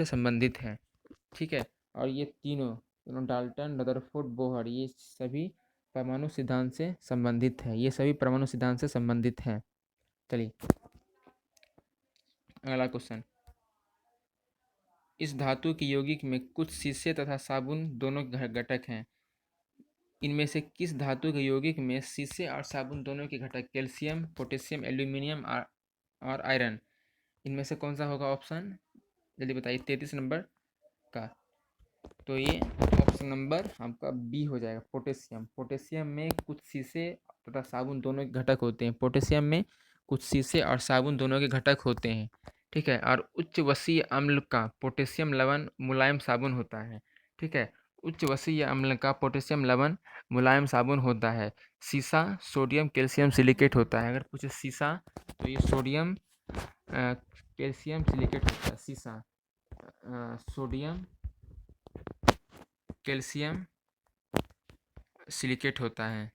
संबंधित है। ठीक है, और ये तीनों डाल्टन, रदरफोर्ड, बोहर, ये सभी परमाणु सिद्धांत से संबंधित हैं। चलिए अगला क्वेश्चन, इस धातु की यौगिक में कुछ शीशे तथा साबुन दोनों घटक हैं। इनमें से किस धातु के यौगिक में शीशे और साबुन दोनों के घटक कैल्शियम, पोटेशियम, एल्यूमिनियम और आयरन, इनमें से कौन सा होगा ऑप्शन? जल्दी बताइए 33 नंबर का। तो ये ऑप्शन नंबर आपका बी हो जाएगा, पोटेशियम। पोटेशियम में कुछ शीशे तथा साबुन दोनों के घटक होते हैं। पोटेशियम में कुछ शीशे और साबुन दोनों के घटक होते हैं। ठीक है, और उच्च वसीय अम्ल का पोटेशियम लवण मुलायम साबुन होता है। ठीक है, उच्च वसीय अम्ल का पोटेशियम लवण मुलायम साबुन होता है। सीसा सोडियम कैल्शियम सिलिकेट होता है। अगर पूछे सीसा तो ये सोडियम कैल्शियम सिलिकेट होता है। सीसा सोडियम कैल्शियम सिलिकेट होता है।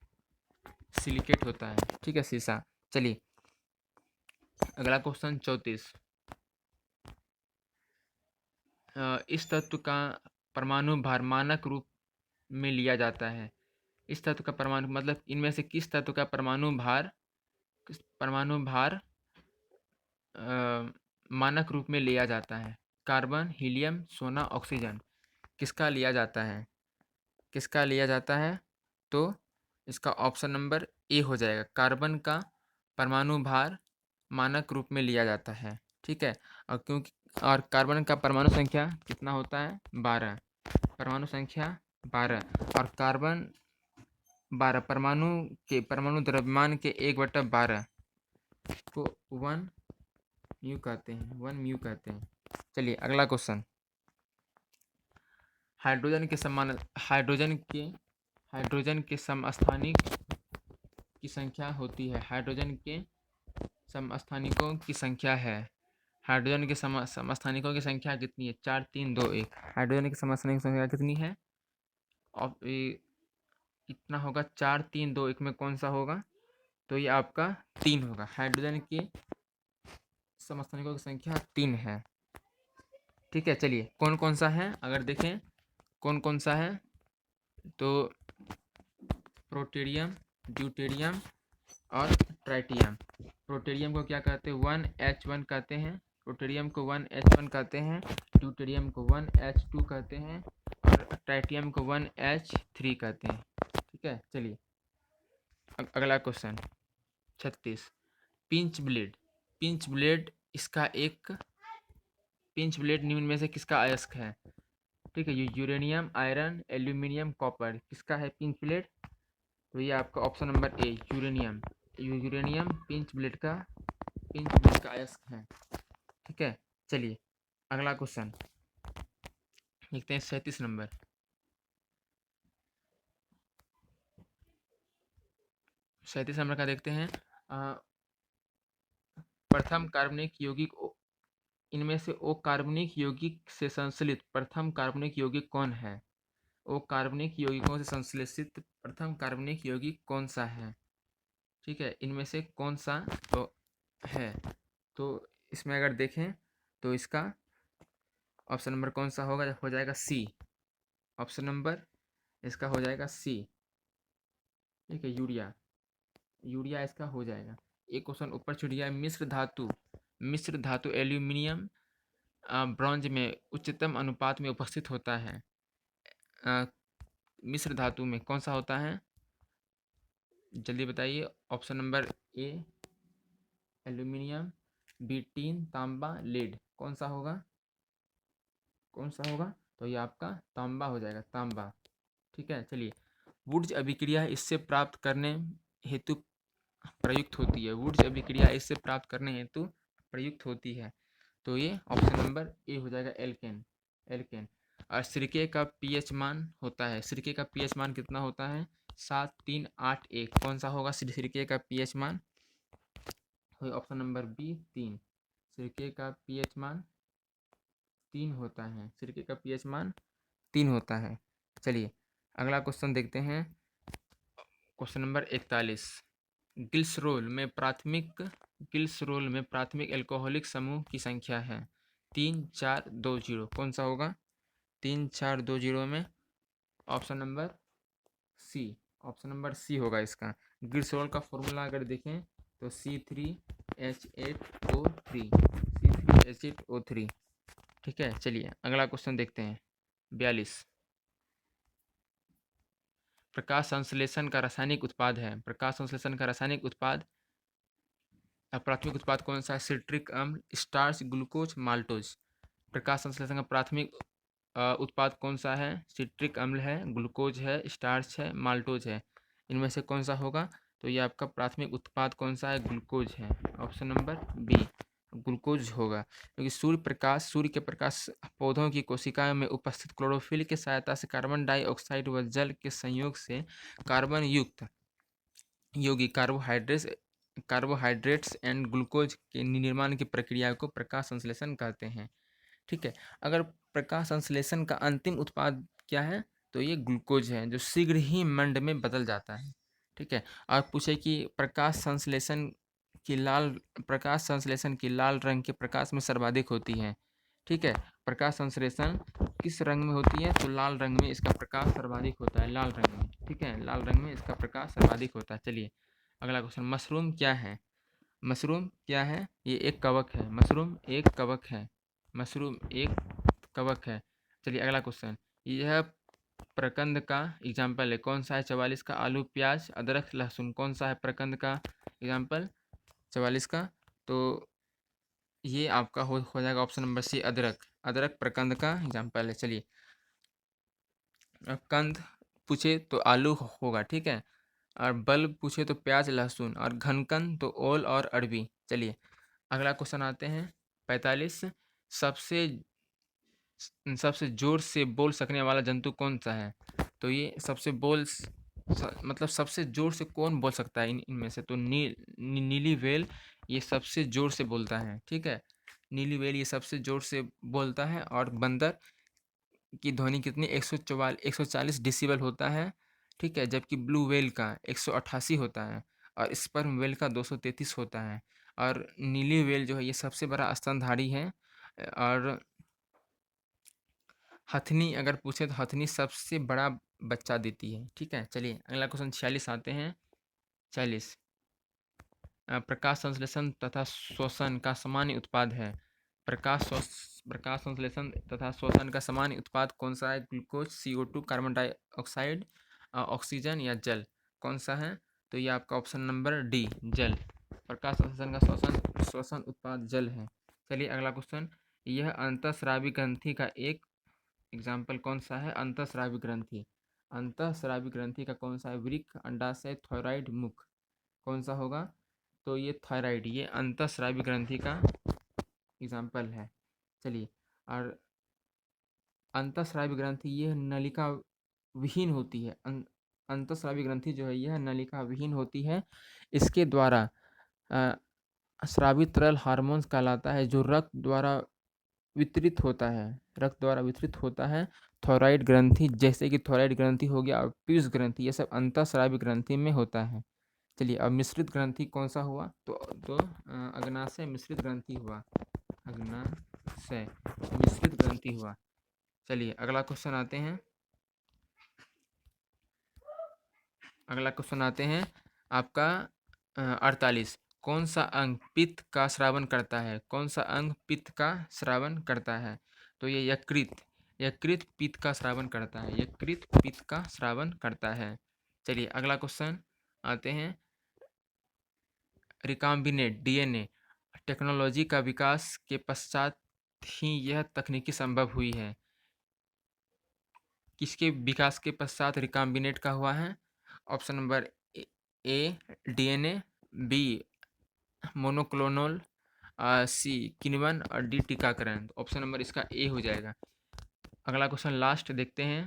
ठीक है, सीसा। चलिए अगला क्वेश्चन 34, इस तत्व का परमाणु भार मानक रूप में लिया जाता है। इस तत्व का परमाणु मतलब इनमें से किस तत्व का परमाणु भार मानक रूप में लिया जाता है? कार्बन, हीलियम, सोना, ऑक्सीजन, किसका लिया जाता है? तो इसका ऑप्शन नंबर ए हो जाएगा, कार्बन का परमाणु भार मानक रूप में लिया जाता है। ठीक है, और कार्बन का परमाणु संख्या कितना होता है? 12, परमाणु संख्या 12। और कार्बन 12 परमाणु द्रव्यमान के 1/12 को 1 म्यू कहते हैं। चलिए अगला क्वेश्चन, हाइड्रोजन के समस्थानिक की संख्या होती है। हाइड्रोजन के समस्थानिकों की संख्या है। हाइड्रोजन के समस्थानिकों की संख्या कितनी है? 4 3 2 1। हाइड्रोजन की समस्थानिक संख्या कितनी है? और कितना होगा? 4 3 2 1 में कौन सा होगा? तो ये आपका 3 होगा। हाइड्रोजन की समस्थानिकों की संख्या 3 है। ठीक है, चलिए कौन कौन सा है अगर देखें, कौन कौन सा है तो प्रोटेरियम, ड्यूटेरियम और ट्राइटियम। प्रोटेरियम को क्या कहते हैं, 1H1 कहते हैं, प्रोटेरियम को 1H1 कहते हैं, ड्यूटेरियम को 1H2 कहते हैं और ट्राइटियम को 1H3 कहते हैं। ठीक है, चलिए अगला question 36। Pinch blade, pinch blade इसका एक, पिंच ब्लेड निम्न में से किसका अयस्क है? ठीक है, यूरेनियम, आयरन, एल्यूमिनियम, कॉपर, किसका है पिंच ब्लेड? तो ये आपका ऑप्शन नंबर ए यूरेनियम, यूरेनियम पिंच ब्लेड का, पिंच ब्लेड का अयस्क है। ठीक है, चलिए अगला क्वेश्चन देखते हैं 37 नंबर। 37 नंबर का देखते हैं। प्रथम कार्बनिक यौगिक, इनमें से ओ कार्बनिक यौगिक से संश्लेषित प्रथम कार्बनिक यौगिक कौन है? ओ कार्बनिक यौगिकों से संश्लेषित प्रथम कार्बनिक यौगिक कौन सा है? ठीक है, इनमें से कौन सा तो है? तो इसमें अगर देखें तो इसका ऑप्शन नंबर कौन सा होगा, हो जाएगा सी। ऑप्शन नंबर इसका हो जाएगा सी। ठीक है, यूरिया, यूरिया इसका हो जाएगा। एक क्वेश्चन ऊपर छूट गया, मिश्र धातु, मिश्र धातु एल्यूमिनियम ब्रॉन्ज में उच्चतम अनुपात में उपस्थित होता है। मिश्र धातु में कौन सा होता है, जल्दी बताइए। Option number A aluminium, B tin, तांबा, लेड, कौन सा होगा, कौन सा होगा? तो ये आपका तांबा हो जाएगा, तांबा। ठीक है, चलिए वुड्स अभिक्रिया इससे प्राप्त करने हेतु प्रयुक्त होती है, वुड्स अभिक्रिया इससे प्राप्त करने हेतु प्रयुक्त होती है। तो ये ऑप्शन नंबर ए हो जाएगा, एल्केन, एल्केन। और सिरके का पीएच मान होता है, सिरके का पीएच मान कितना होता है? 7, 3, 8, 1, कौन सा होगा सिरके का पीएच मान? Option number B 3। सिरके का पीएच मान 3 होता है, सिरके का पीएच मान 3 होता है। चलिए अगला क्वेश्चन देखते हैं, क्वेश्चन नंबर 41। ग्लिसरोल में प्राथमिक एल्कोहलिक समूह की संख्या है 3, 4, 2, 0, कौन सा होगा? 3, 4, 2, 0 में option number C, option number C होगा इसका। ग्लिसरोल का फॉर्मूला अगर देखें तो C3H8O3, C3H8O3। ठीक है, चलिए अगला क्वेश्चन देखते हैं 42। प्रकाश संश्लेषण का रासायनिक उत्पाद है, प्रकाश संश्लेषण का रासायनिक उत्पाद प्राथमिक उत्पाद कौन सा है? सिट्रिक अम्ल, स्टार्च, ग्लूकोज, माल्टोज। प्रकाश संश्लेषण का प्राथमिक उत्पाद कौन सा है? सिट्रिक अम्ल है, ग्लूकोज है, स्टार्च है, माल्टोज है, इनमें से कौन सा होगा? तो ये आपका प्राथमिक उत्पाद कौन सा है? ग्लूकोज है, ऑप्शन नंबर बी ग्लूकोज होगा। क्योंकि सूर्य के प्रकाश पौधों की कोशिकाओं में उपस्थित क्लोरोफिल की सहायता से कार्बन डाइऑक्साइड व जल के संयोग से कार्बन युक्त यौगिक कार्बोहाइड्रेट्स एंड ग्लूकोज के निर्माण की प्रक्रिया को प्रकाश संश्लेषण कहते हैं। ठीक है, अगर प्रकाश संश्लेषण का अंतिम उत्पाद क्या है? तो ये ग्लूकोज है, जो शीघ्र ही मंड में बदल जाता है। ठीक है, और पूछे कि प्रकाश संश्लेषण की लाल रंग के प्रकाश में सर्वाधिक होती है। ठीक है, प्रकाश संश्लेषण किस रंग में होती है? तो लाल रंग में इसका प्रकाश सर्वाधिक होता है, लाल रंग में। ठीक है, लाल रंग में इसका प्रकाश सर्वाधिक होता है। चलिए अगला क्वेश्चन, मशरूम क्या है? मशरूम क्या है? ये एक कवक है, मशरूम एक कवक है, मशरूम एक कवक है। चलिए अगला क्वेश्चन, यह प्रकंद का एग्जाम्पल है, कौन सा है? 44 का आलू, प्याज, अदरक, लहसुन, कौन सा है प्रकंद का एग्जाम्पल 44 का? तो ये आपका हो जाएगा ऑप्शन नंबर सी, अदरक, अदरक प्रकंद का एग्जाम्पल है। चलिए कंद पूछे तो आलू होगा, ठीक है, और बल्ब पूछे तो प्याज, लहसुन, और घनकंद तो ओल और अरबी। चलिए अगला क्वेश्चन आते हैं 45। सबसे सबसे जोर से बोल सकने वाला जंतु कौन सा है? तो ये मतलब सबसे जोर से कौन बोल सकता है इनमें से? तो नीली व्हेल ये सबसे जोर से बोलता है। ठीक है, नीली व्हेल ये सबसे जोर से बोलता है। और बंदर की ध्वनि कितनी? 140 डेसिबल होता है। ठीक है, जबकि ब्लू व्हेल का 188 होता है और स्पर्म व्हेल का 233 होता है। और नीली व्हेल जो है ये सबसे बड़ा स्तनधारी है। और हथनी अगर पूछे तो हथनी सबसे बड़ा बच्चा देती है। ठीक है, चलिए अगला क्वेश्चन 46 आते हैं। 46 प्रकाश संश्लेषण तथा शोषण का सामान्य उत्पाद है। प्रकाश संश्लेषण तथा शोषण का सामान्य उत्पाद कौन सा है? Glucose, CO2, carbon dioxide, oxygen या जल? कौन सा है? तो ये आपका ऑप्शन नंबर डी, जल। प्रकाश संश्लेषण का शोषण उत्पाद जल है। चलिए अगला क्वेश्चन, यह अंतःस्रावी ग्रंथि का एक एग्जाम्पल कौन सा है? अंतःस्रावी ग्रंथि, अंतःस्रावी ग्रंथि का कौन सा है? वृक्क, अंडाशय, थायराइड, मुख? कौन सा होगा? तो ये थायराइड, ये अंतःस्रावी ग्रंथि का एग्जाम्पल है। चलिए, और अंतःस्रावी ग्रंथि यह नलिका विहीन होती है। अंतःस्रावी ग्रंथि जो है यह नलिका विहीन होती है। इसके द्वारा स्रावित तरल हार्मोन्स कहलाता है जो रक्त द्वारा वितरित होता है, रक्त द्वारा वितरित होता है। थायराइड ग्रंथि, जैसे कि थायराइड ग्रंथि हो गया और पीयूष ग्रंथि, ये सब अंतःस्रावी ग्रंथि में होता है। चलिए, अब मिश्रित ग्रंथि कौन सा हुआ? तो अग्नाशय मिश्रित ग्रंथि हुआ, अग्नाशय मिश्रित ग्रंथि हुआ। चलिए अगला क्वेश्चन आते हैं, अगला क्वेश्चन आते हैं आपका 48। कौन सा अंग पित्त का स्रावन करता है? कौन सा अंग पित्त का स्रावन करता है? तो ये यकृत, यकृत पित्त का स्रावन करता है, यकृत पित्त का स्रावन करता है। चलिए अगला क्वेश्चन आते हैं, रिकाम्बिनेट DNA टेक्नोलॉजी का विकास के पश्चात ही यह तकनीकी संभव हुई है। किसके विकास के पश्चात रिकाम्बिनेट का हुआ है? Option number A DNA, B monoclonal, C किण्वन और डी टीकाकरण। ऑप्शन नंबर इसका ए हो जाएगा। अगला क्वेश्चन लास्ट देखते हैं,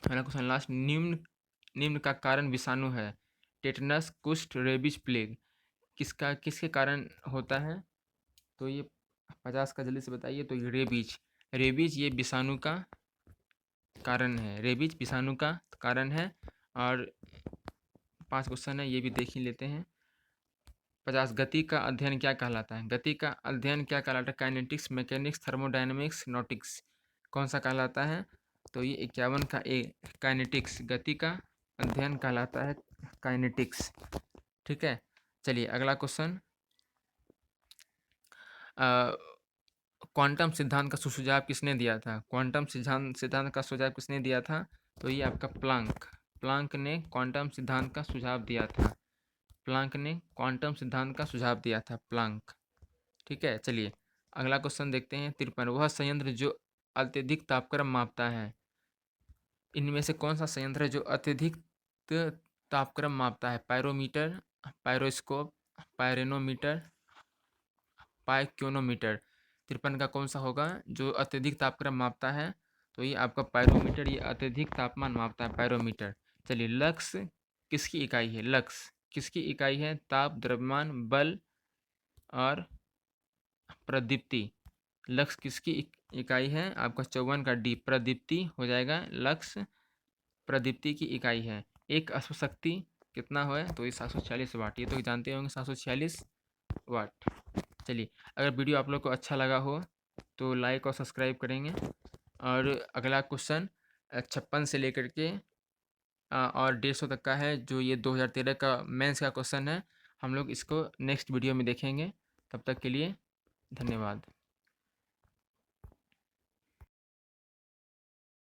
अगला क्वेश्चन लास्ट, निम्न का कारण विषाणु है? टेटनस, कुष्ठ, रेबीज, प्लेग? किसके कारण होता है? तो ये 50 का जल्दी से बताइए। तो ये रेबीज, रेबीज ये विषाणु का कारण है, रेबीज विषाणु का कारण है। और 5 क्वेश्चन है, ये भी देख ही लेते हैं। 50, गति का अध्ययन क्या कहलाता है? गति का अध्ययन क्या कहलाता है? Kinetics, mechanics, thermodynamics, nautics? कौन सा कहलाता है? तो ये 51 का ए, काइनेटिक्स, गति का अध्ययन कहलाता है काइनेटिक्स। ठीक है, चलिए अगला क्वेश्चन, क्वांटम सिद्धांत का सुझाव किसने दिया था? क्वांटम सिद्धांत का सुझाव किसने दिया था? तो ये आपका प्लांक, प्लांक ने क्वांटम सिद्धांत का सुझाव दिया था, प्लांक ने क्वांटम सिद्धांत का सुझाव दिया था, प्लांक। ठीक है, चलिए अगला क्वेश्चन देखते हैं, 53। वह संयंत्र जो अत्यधिक तापक्रम मापता है, इनमें से कौन सा संयंत्र है जो अत्यधिक तापक्रम मापता है? पायरोमीटर, पायरोस्कोप, पायरेनोमीटर, पाइक्योनोमीटर? 53 का कौन सा होगा जो अत्यधिक तापक्रम मापता है? तो ये आपका पायरोमीटर, ये अत्यधिक तापमान मापता है, पायरोमीटर। चलिए, लक्स किसकी इकाई है? लक्स किसकी इकाई है? ताप, द्रव्यमान, बल और प्रदीप्ति? लक्स किसकी इकाई है? आपका 54 का डी, प्रदीप्ति हो जाएगा। लक्स प्रदीप्ति की इकाई है। एक अश्वशक्ति कितना है? तो ये 746 वाट, ये तो जानते होंगे, 746 वाट। चलिए, अगर वीडियो आप लोग को अच्छा लगा हो तो लाइक और सब्सक्राइब करेंगे। और अगला क्वेश्चन 56 से लेकर के और 150 तक का है, जो ये 2013 का मेंस का क्वेश्चन है। हम लोग इसको नेक्स्ट वीडियो में देखेंगे। तब तक के लिए धन्यवाद।